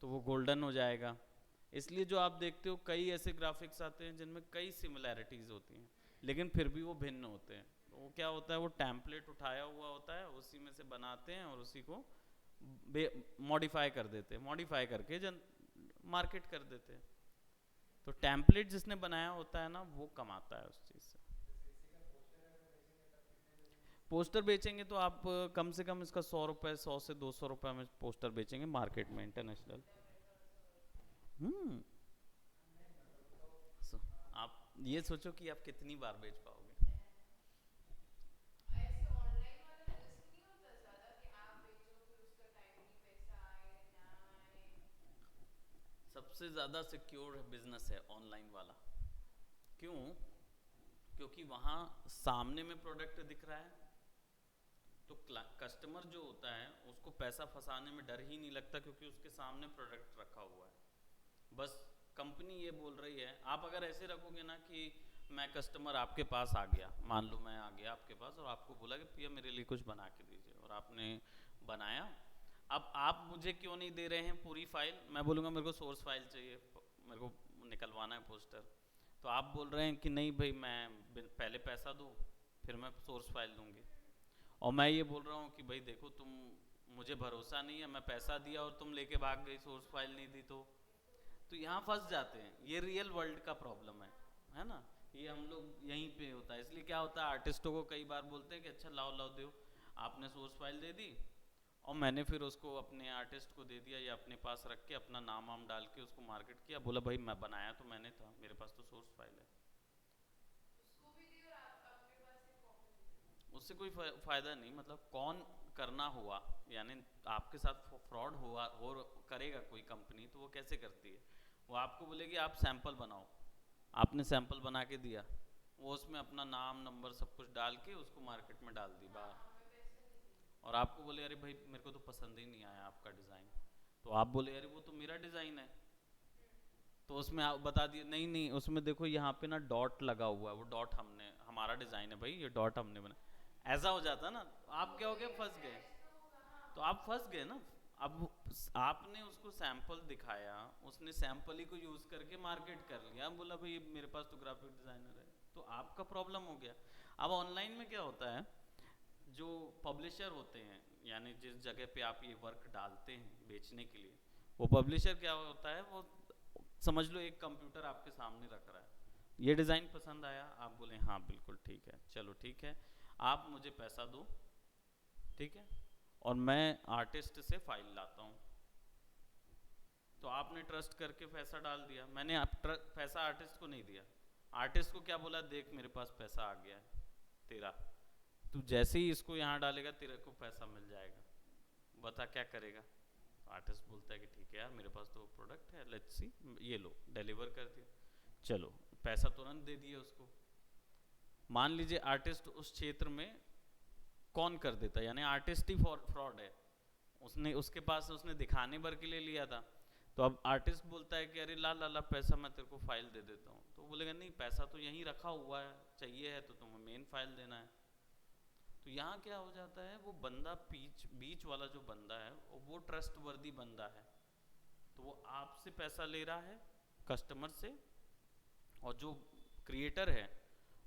तो वो गोल्डन हो जाएगा। इसलिए जो आप देखते हो कई ऐसे ग्राफिक्स आते हैं जिनमें कई सिमिलैरिटीज़ होती हैं, लेकिन फिर भी वो भिन्न होते हैं। तो वो क्या होता है, वो टेम्पलेट उठाया हुआ होता है, उसी में से बनाते हैं और उसी को मॉडिफाई कर देते हैं, मॉडिफाई करके मार्केट कर देते हैं। तो टेम्पलेट जिसने बनाया होता है ना, वो कमाता है उस चीज़ से। पोस्टर बेचेंगे तो आप कम से कम इसका 100 रुपये, 100 से 200 रुपये में पोस्टर बेचेंगे मार्केट में, इंटरनेशनल। हम्म आप ये सोचो कि आप कितनी बार बेच पाओगे। ऐसे ऑनलाइन वाला रिस्क नहीं होता ज्यादा कि आप बेचो फिर उसका टाइमली पैसा आए ना आए? सबसे ज़्यादा सिक्योर बिजनेस है ऑनलाइन वाला। क्यों? क्योंकि वहाँ सामने में प्रोडक्ट दिख रहा है, तो कस्टमर जो होता है उसको पैसा फंसाने में डर ही नहीं लगता, क्योंकि उसके सामने प्रोडक्ट रखा हुआ है। बस कंपनी ये बोल रही है, आप अगर ऐसे रखोगे ना कि मैं कस्टमर आपके पास आ गया, मान लो मैं आ गया आपके पास और आपको बोला कि भैया मेरे लिए कुछ बना के दीजिए, और आपने बनाया। अब आप मुझे क्यों नहीं दे रहे हैं पूरी फाइल, मैं बोलूँगा मेरे को सोर्स फाइल चाहिए, मेरे को निकलवाना है पोस्टर। तो आप बोल रहे हैं कि नहीं भाई, मैं पहले पैसा दूँ फिर मैं सोर्स फाइल दूँगी, और मैं ये बोल रहा हूँ कि भाई देखो तुम, मुझे भरोसा नहीं है, मैं पैसा दिया और तुम लेके भाग गई, सोर्स फाइल नहीं दी, तो यहाँ फंस जाते हैं। ये रियल वर्ल्ड का प्रॉब्लम है ना, ये हम लोग यहीं पे होता है। इसलिए क्या होता है, आर्टिस्टों को कई बार बोलते हैं कि अच्छा लाओ लाओ दो, आपने सोर्स फाइल दे दी और मैंने फिर उसको अपने आर्टिस्ट को दे दिया, या अपने पास रख के अपना नाम वाम डाल के उसको मार्केट किया, बोला भाई मैं बनाया तो मैंने था, मेरे पास तो सोर्स फाइल है। उसको भी दी और आप आपके पास एक कॉपी भी दी। उससे कोई फ़ायदा नहीं, मतलब कौन करना हुआ, यानी आपके साथ फ्रॉड हुआ हो करेगा कोई कंपनी, तो वो कैसे करती है, वो आपको बोलेगी आप सैंपल बनाओ, आपने सैंपल बना के दिया, वो उसमें अपना नाम नंबर सब कुछ डाल के उसको मार्केट में डाल दी बाहर, हमें पैसे नहीं दिए। और आपको बोले अरे भाई मेरे को तो पसंद ही नहीं आया आपका डिज़ाइन, तो आप बोले अरे वो तो मेरा डिज़ाइन है, तो उसमें आप बता दिए नहीं नहीं उसमें देखो यहाँ पे ना डॉट लगा हुआ है, वो डॉट हमने हमारा डिज़ाइन है भाई, ये डॉट हमने बना, ऐसा हो जाता ना, तो आप क्या हो गए, फंस गए। तो आप फंस गए ना। अब आपने उसको सैंपल दिखाया, उसने सैंपल ही को यूज करके मार्केट कर लिया, बोला भाई मेरे पास तो ग्राफिक डिजाइनर है, तो आपका प्रॉब्लम हो गया। अब ऑनलाइन में क्या होता है, जो पब्लिशर होते हैं, यानी जिस जगह पे आप ये वर्क डालते हैं बेचने के लिए, वो पब्लिशर क्या होता है, वो समझ लो एक कंप्यूटर आपके सामने रख रहा है, ये डिज़ाइन पसंद आया, आप बोले हाँ बिल्कुल ठीक है, चलो ठीक है, आप मुझे पैसा दो, ठीक है, और मैं आर्टिस्ट से फाइल लाता हूँ। तो आपने ट्रस्ट करके पैसा डाल दिया, मैंने पैसा आर्टिस्ट को नहीं दिया, आर्टिस्ट को क्या बोला, देख मेरे पास पैसा आ गया है तेरा, तू जैसे ही इसको यहाँ डालेगा तेरे को पैसा मिल जाएगा, बता क्या करेगा। आर्टिस्ट बोलता है कि ठीक है यार मेरे पास तो प्रोडक्ट है, लेट्स सी, ये लो डिलीवर कर दिया, चलो पैसा तुरंत दे दिया उसको। मान लीजिए आर्टिस्ट उस क्षेत्र में कौन कर देता, यानी आर्टिस्ट ही फ्रॉड है, उसने उसके पास उसने दिखाने भर के लिए लिया था, तो अब आर्टिस्ट बोलता है कि अरे ला ला ला पैसा मैं तेरे को फाइल दे देता हूँ, तो बोलेगा नहीं पैसा तो यहीं रखा हुआ है, चाहिए है तो तुम्हें मेन फाइल देना है। तो यहाँ क्या हो जाता है, वो बंदा बीच बीच वाला जो बंदा है वो ट्रस्ट वर्दी बंदा है, तो वो आपसे पैसा ले रहा है कस्टमर से, और जो क्रिएटर है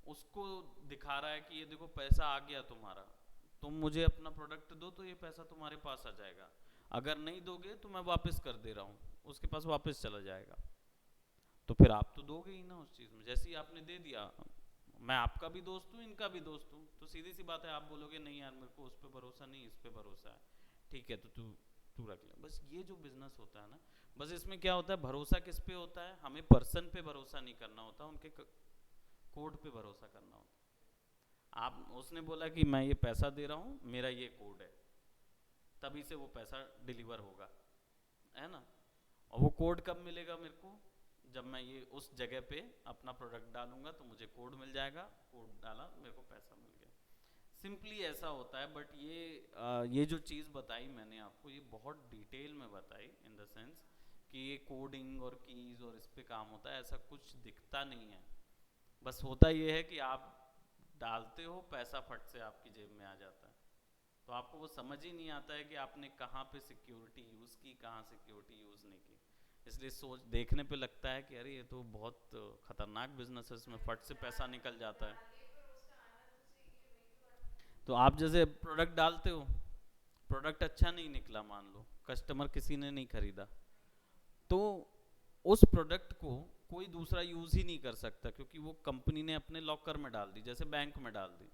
उसको दिखा रहा है कि ये देखो पैसा आ गया तुम्हारा, तुम मुझे अपना प्रोडक्ट दो तो ये पैसा तुम्हारे पास आ जाएगा, अगर नहीं दोगे तो मैं वापस कर दे रहा हूँ, उसके पास वापस चला जाएगा। तो फिर आप तो दोगे ही ना उस चीज़ में, जैसे ही आपने दे दिया, मैं आपका भी दोस्त हूँ इनका भी दोस्त हूँ, तो सीधी सी बात है आप बोलोगे नहीं यार मेरे को उस पर भरोसा नहीं, इस पर भरोसा है, ठीक है तो तू तू रख ले। बस ये जो बिजनेस होता है ना, बस इसमें क्या होता है, भरोसा किस पे होता है, हमें पर्सन पे भरोसा नहीं करना होता, उनके कोड पे भरोसा करना होता है। आप उसने बोला कि मैं ये पैसा दे रहा हूँ, मेरा ये कोड है, तभी से वो पैसा डिलीवर होगा, है ना। और वो कोड कब मिलेगा मेरे को, जब मैं ये उस जगह पे अपना प्रोडक्ट डालूंगा तो मुझे कोड मिल जाएगा, कोड डाला मेरे को पैसा मिल गया। सिंपली ऐसा होता है, बट ये जो चीज़ बताई मैंने आपको, ये बहुत डिटेल में बताई, इन द सेंस कि ये कोडिंग और कीज़ और इस पे काम होता है, ऐसा कुछ दिखता नहीं है। बस होता ये है कि आप डालते हो, पैसा फट से आपकी जेब में आ जाता है, तो आपको वो समझ ही नहीं आता है कि आपने कहाँ पे सिक्योरिटी यूज़ की, कहाँ सिक्योरिटी यूज़ नहीं की। इसलिए सोच देखने पे लगता है कि अरे ये तो बहुत खतरनाक बिजनेस है, इसमें फट से पैसा निकल जाता है। तो आप जैसे प्रोडक्ट डालते हो, प्रोडक्ट अच्छा नहीं निकला, मान लो कस्टमर किसी ने नहीं खरीदा, तो उस प्रोडक्ट को कोई दूसरा यूज़ ही नहीं कर सकता, क्योंकि वो कंपनी ने अपने लॉकर में डाल दी, जैसे बैंक में डाल दी,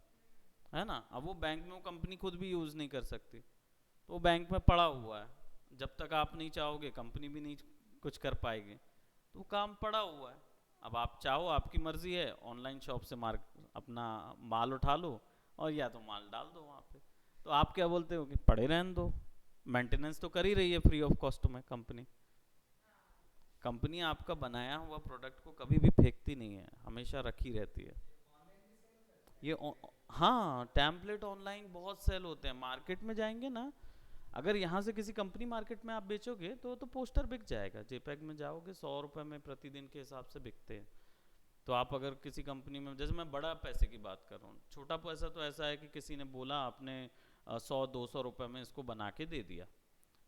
है ना। अब वो बैंक में वो कंपनी खुद भी यूज़ नहीं कर सकती, तो वो बैंक में पड़ा हुआ है, जब तक आप नहीं चाहोगे कंपनी भी नहीं कुछ कर पाएगी, तो वो काम पड़ा हुआ है। अब आप चाहो, आपकी मर्जी है, ऑनलाइन शॉप से अपना माल उठा लो और या तो माल डाल दो वहाँ पे, तो आप क्या बोलते हो कि पड़े रहने दो, मेंटेनेंस तो कर ही रही है फ्री ऑफ कॉस्ट में कंपनी। कंपनी आपका बनाया हुआ प्रोडक्ट को कभी भी फेंकती नहीं है, हमेशा रखी रहती है। ये हाँ, टेम्पलेट ऑनलाइन बहुत सेल होते हैं, मार्केट में जाएंगे ना, अगर यहाँ से किसी कंपनी मार्केट में आप बेचोगे तो पोस्टर बिक जाएगा, जेपैग में जाओगे 100 रुपये में प्रतिदिन के हिसाब से बिकते हैं। तो आप अगर किसी कंपनी में, जैसे मैं बड़ा पैसे की बात कर रहा हूँ, छोटा पैसा तो ऐसा है कि किसी ने बोला आपने 100-200 रुपये में इसको बना के दे दिया,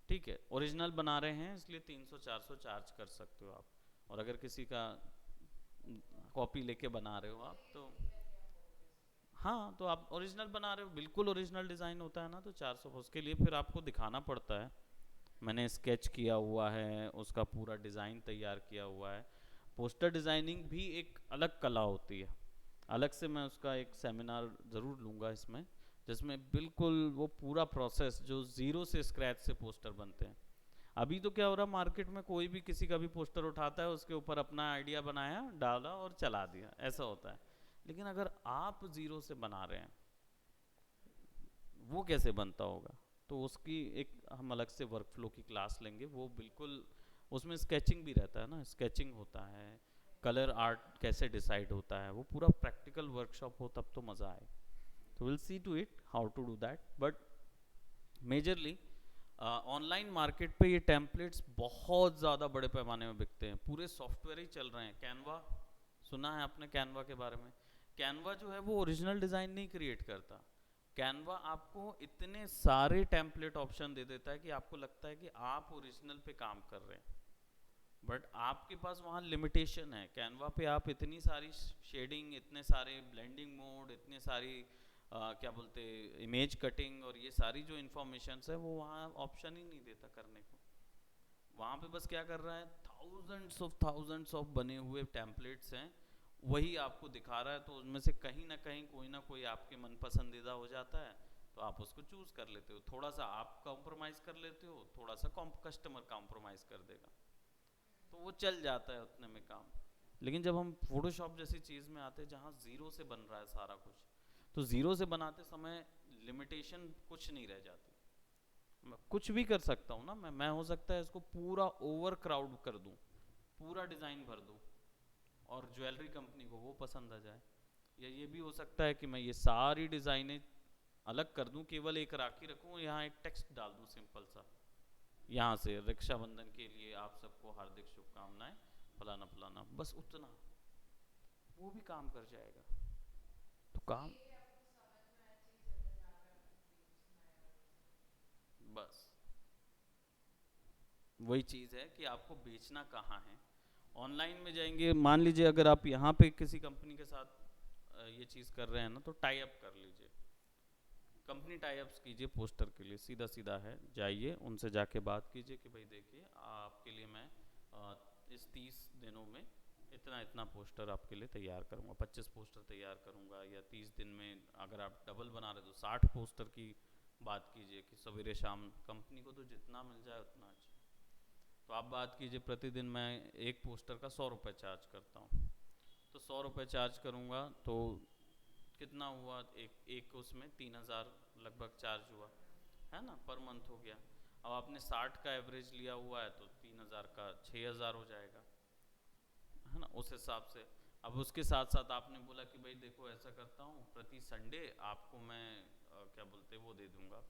ठीक है, ओरिजिनल बना रहे हैं इसलिए 300-400 चार्ज कर सकते हो आप, और अगर किसी का कॉपी लेके बना रहे हो आप तो हाँ, तो आप ओरिजिनल बना रहे हो, बिल्कुल ओरिजिनल डिज़ाइन होता है ना, तो 400, उसके लिए फिर आपको दिखाना पड़ता है मैंने स्केच किया हुआ है, उसका पूरा डिज़ाइन तैयार किया हुआ है। पोस्टर डिज़ाइनिंग भी एक अलग कला होती है, अलग से मैं उसका एक सेमिनार ज़रूर लूँगा इसमें, जिसमें बिल्कुल वो पूरा प्रोसेस जो ज़ीरो से स्क्रैच से पोस्टर बनते हैं। अभी तो क्या हो रहा है, मार्केट में कोई भी किसी का भी पोस्टर उठाता है, उसके ऊपर अपना आइडिया बनाया, डाला और चला दिया, ऐसा होता है। लेकिन अगर आप ज़ीरो से बना रहे हैं, वो कैसे बनता होगा, तो उसकी एक हम अलग से वर्क फ्लो की क्लास लेंगे, वो बिल्कुल उसमें स्केचिंग भी रहता है ना, स्केचिंग होता है, कलर आर्ट कैसे डिसाइड होता है, वो पूरा प्रैक्टिकल वर्कशॉप हो तब तो मज़ा आए। तो will see to it how to do that, but majorly online market पे ये टेम्पलेट्स बहुत ज़्यादा बड़े पैमाने में बिकते हैं, पूरे सॉफ्टवेयर ही चल रहे हैं। कैनवा, सुना है आपने कैनवा के बारे में? कैनवा जो है वो ओरिजिनल डिज़ाइन नहीं क्रिएट करता। कैनवा आपको इतने सारे टेम्पलेट ऑप्शन दे देता है कि आपको लगता है कि आप ओरिजिनल पे काम कर रहे हैं, बट आपके पास वहाँ लिमिटेशन है। कैनवा पे आप इतनी सारी शेडिंग, इतने सारे ब्लेंडिंग मोड, इतने सारी क्या बोलते, इमेज कटिंग और ये सारी जो इन्फॉर्मेशंस है वो वहाँ ऑप्शन ही नहीं देता करने को। वहाँ पे बस क्या कर रहा है, थाउजेंड्स ऑफ बने हुए टेम्पलेट्स हैं, वही आपको दिखा रहा है। तो उनमें से कहीं ना कोई आपके मन पसंदीदा हो जाता है, तो आप उसको चूज कर लेते हो। थोड़ा सा आप कॉम्प्रोमाइज़ कर लेते हो, थोड़ा सा कस्टमर कॉम्प्रोमाइज़ कर देगा, तो वो चल जाता है उतने में काम। लेकिन जब हम फोटोशॉप जैसी चीज़ में आते हैं जहाँ ज़ीरो से बन रहा है सारा कुछ, तो ज़ीरो से बनाते समय लिमिटेशन कुछ नहीं रह जाती। मैं कुछ भी कर सकता हूँ ना, मैं हो सकता है इसको पूरा ओवर क्राउड कर दूँ, पूरा डिज़ाइन भर दूँ और ज्वेलरी कंपनी को वो पसंद आ जाए। या ये भी हो सकता है कि मैं ये सारी डिज़ाइनें अलग कर दूँ, केवल एक राखी रखूँ, यहाँ एक टेक्स्ट डाल दूँ सिंपल सा, यहाँ से रक्षाबंधन के लिए आप सबको हार्दिक शुभकामनाएं फलाना फलाना, बस उतना, वो भी काम कर जाएगा। तो काम, ये आपको समझ में आया चीज अगर जहाँ पे आपको बेचना है और बस वही चीज़ है कि आपको बेचना कहाँ है। ऑनलाइन में जाएंगे, मान लीजिए अगर आप यहाँ पे किसी कंपनी के साथ ये चीज़ कर रहे हैं ना, तो टाई अप कर लीजिए, कंपनी टाई अप्स कीजिए पोस्टर के लिए। सीधा सीधा है, जाइए उनसे जाके बात कीजिए कि भाई देखिए आपके लिए मैं इस 30 दिनों में इतना इतना पोस्टर आपके लिए तैयार करूँगा, 25 पोस्टर तैयार करूँगा, या 30 दिन में अगर आप डबल बना रहे तो 60 पोस्टर की बात कीजिए कि सवेरे शाम कंपनी को तो जितना मिल जाए उतना अच्छा। तो आप बात कीजिए प्रतिदिन मैं एक पोस्टर का 100 रुपये चार्ज करता हूँ, तो 100 रुपये चार्ज करूँगा तो कितना हुआ, एक उसमें 3,000 लगभग चार्ज हुआ है ना, पर मंथ हो गया। अब आपने 60 का एवरेज लिया हुआ है तो 3,000 का 6,000 हो जाएगा, है ना, उस हिसाब से। अब उसके साथ साथ आपने बोला कि भाई देखो ऐसा करता हूँ, प्रति संडे आपको मैं क्या बोलते वो दे दूँगा,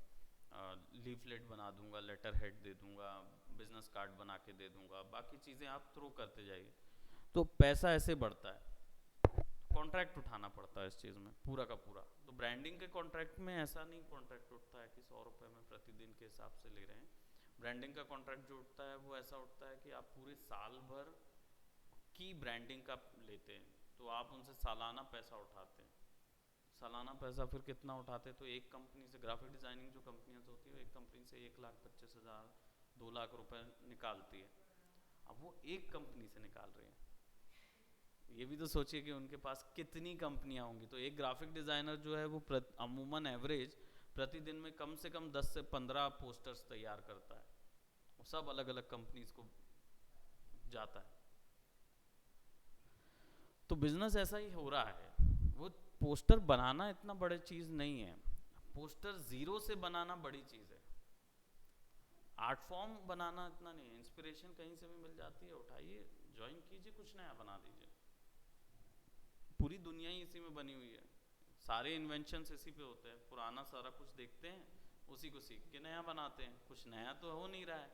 लीफलेट बना दूंगा, लेटर हेड दे दूंगा, बिजनेस कार्ड बना के दे दूंगा, बाकी चीज़ें आप थ्रो करते जाइए, तो पैसा ऐसे बढ़ता है। कॉन्ट्रैक्ट उठाना पड़ता है इस चीज़ में पूरा का पूरा। तो ब्रांडिंग के कॉन्ट्रैक्ट में ऐसा नहीं कॉन्ट्रैक्ट उठता है कि 100 रुपये में प्रतिदिन के हिसाब से ले रहे हैं। ब्रांडिंग का कॉन्ट्रैक्ट जो उठता है वो ऐसा उठता है कि आप पूरे साल भर की ब्रांडिंग का लेते हैं, तो आप उनसे सालाना पैसा उठाते हैं। सालाना पैसा फिर कितना उठाते हैं, तो एक कंपनी से, ग्राफिक डिज़ाइनिंग जो कंपनियाँ होती है, एक कंपनी से 1,25,000 2 लाख रुपए निकालती है। अब वो एक कंपनी से निकाल रहे हैं, ये भी तो सोचिए कि उनके पास कितनी कंपनियां होंगी। तो एक ग्राफिक डिज़ाइनर जो है वो अमूमन एवरेज प्रतिदिन में कम से कम 10 से 15 पोस्टर्स तैयार करता है, वो सब अलग अलग कंपनीज को जाता है। तो बिजनेस ऐसा ही हो रहा है। वो पोस्टर बनाना इतना बड़ी चीज़ नहीं है, पोस्टर ज़ीरो से बनाना बड़ी चीज़ है। आर्ट फॉर्म बनाना इतना नहीं है, इंस्पिरेशन कहीं से भी मिल जाती है, उठाइए ज्वाइन कीजिए, कुछ नया बना दीजिए। पूरी दुनिया ही इसी में बनी हुई है, सारे इन्वेंशंस इसी पे होते हैं। पुराना सारा कुछ देखते हैं, उसी को सीख के नया बनाते हैं, कुछ नया तो हो नहीं रहा है।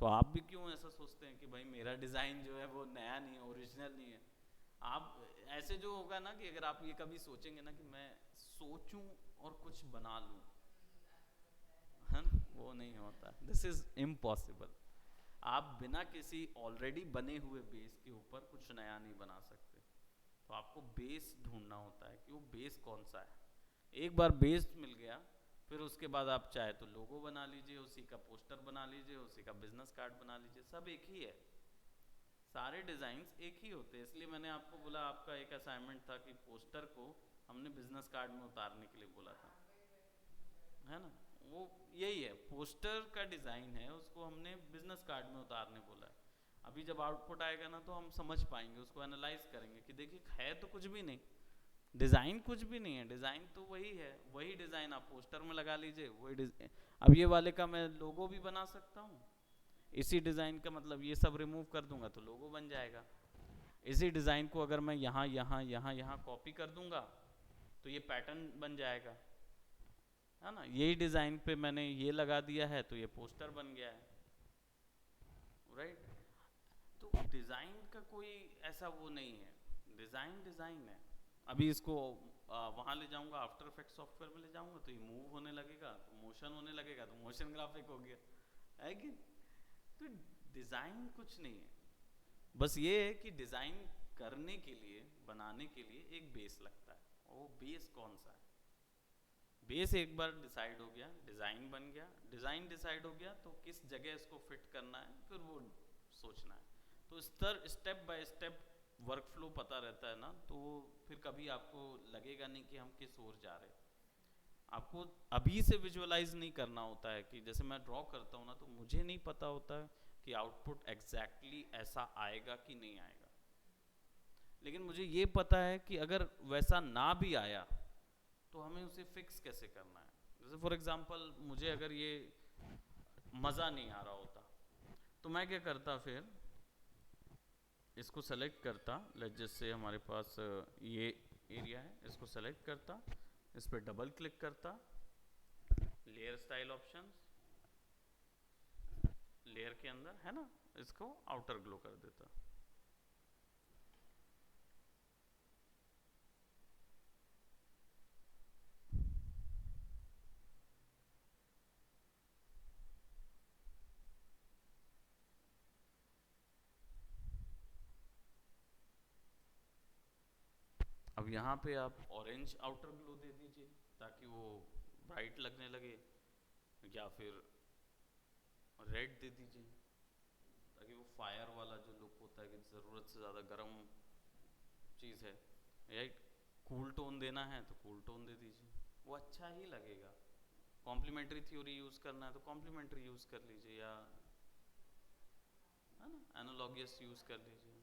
तो आप भी क्यों ऐसा सोचते हैं कि भाई मेरा डिज़ाइन जो है वो नया नहीं है, ओरिजिनल नहीं है। आप ऐसे जो होगा ना कि अगर आप ये कभी सोचेंगे ना कि मैं सोचूं और कुछ बना लूं, है ना, वो नहीं होता, दिस इज इम्पॉसिबल। आप बिना किसी ऑलरेडी बने हुए बेस के ऊपर कुछ नया नहीं बना सकते। तो आपको बेस ढूंढना होता है कि वो बेस कौन सा है। एक बार बेस मिल गया, फिर उसके बाद आप चाहे तो लोगो बना लीजिए, उसी का पोस्टर बना लीजिए, उसी का बिजनेस कार्ड बना लीजिए, सब एक ही है, सारे डिज़ाइंस एक ही होते हैं। इसलिए मैंने आपको बोला, आपका एक असाइनमेंट था कि पोस्टर को हमने बिजनेस कार्ड में उतारने के लिए बोला था, है ना, वो यही है, पोस्टर का डिज़ाइन है, उसको हमने बिजनेस कार्ड में उतारने बोला है। अभी जब आउटपुट आएगा ना तो हम समझ पाएंगे, उसको एनालाइज करेंगे कि देखिए है तो कुछ भी नहीं, डिज़ाइन कुछ भी नहीं है, डिज़ाइन तो वही है, वही डिज़ाइन आप पोस्टर में लगा लीजिए, वही डिज़ाइन। अब ये वाले का मैं लोगो भी बना सकता हूँ, इसी डिज़ाइन का, मतलब ये सब रिमूव कर दूंगा तो लोगो बन जाएगा। इसी डिज़ाइन को अगर मैं यहाँ यहाँ यहाँ यहाँ कॉपी कर दूंगा तो ये पैटर्न बन जाएगा। है ना, यही डिज़ाइन पे मैंने ये लगा दिया है तो ये पोस्टर बन गया है, राइट। तो डिज़ाइन का कोई ऐसा वो नहीं है, डिज़ाइन डिज़ाइन है। अभी इसको वहाँ ले जाऊंगा, आफ्टर इफेक्ट सॉफ्टवेयर में ले जाऊंगा तो ये मूव होने लगेगा, तो मोशन होने लगेगा, तो मोशन ग्राफिक हो गया, है कि। तो डिज़ाइन कुछ नहीं है, बस ये है कि डिज़ाइन करने के लिए, बनाने के लिए एक बेस लगता है। वो बेस कौन सा है? बेस एक बार डिसाइड हो गया, डिज़ाइन बन गया, डिज़ाइन डिसाइड हो गया तो किस जगह इसको फिट करना है फिर वो सोचना है। तो step by step work flow पता रहता है ना, तो फिर कभी आपको लगेगा नहीं कि हम किस ओर जा रहे हैं। आपको अभी से विजुअलाइज नहीं करना होता है कि जैसे मैं ड्रॉ करता हूँ ना, तो मुझे नहीं पता होता है कि आउटपुट एग्जैक्टली ऐसा आएगा कि नहीं आएगा, लेकिन मुझे ये पता है कि अगर वैसा ना भी आया तो हमें उसे फिक्स कैसे करना है। जैसे फॉर एग्जांपल मुझे अगर ये मज़ा नहीं आ रहा होता तो मैं क्या करता, फिर इसको सेलेक्ट करता, लेट्स जस्ट से हमारे पास ये एरिया है, इसको सेलेक्ट करता, इस पर डबल क्लिक करता, लेयर स्टाइल ऑप्शंस, लेयर के अंदर है ना, इसको आउटर ग्लो कर देता। अब यहाँ पे आप ऑरेंज आउटर ग्लो दे दीजिए ताकि वो ब्राइट लगने लगे, या फिर रेड दे दीजिए ताकि वो फायर वाला जो लुक होता है कि ज़रूरत से ज़्यादा गर्म चीज़ है, राइट। कूल टोन देना है तो कूल टोन दे दीजिए, वो अच्छा ही लगेगा। कॉम्प्लीमेंट्री थ्योरी यूज़ करना है तो कॉम्प्लीमेंट्री यूज़ कर लीजिए, या है ना एनालॉगियस यूज़ कर लीजिए।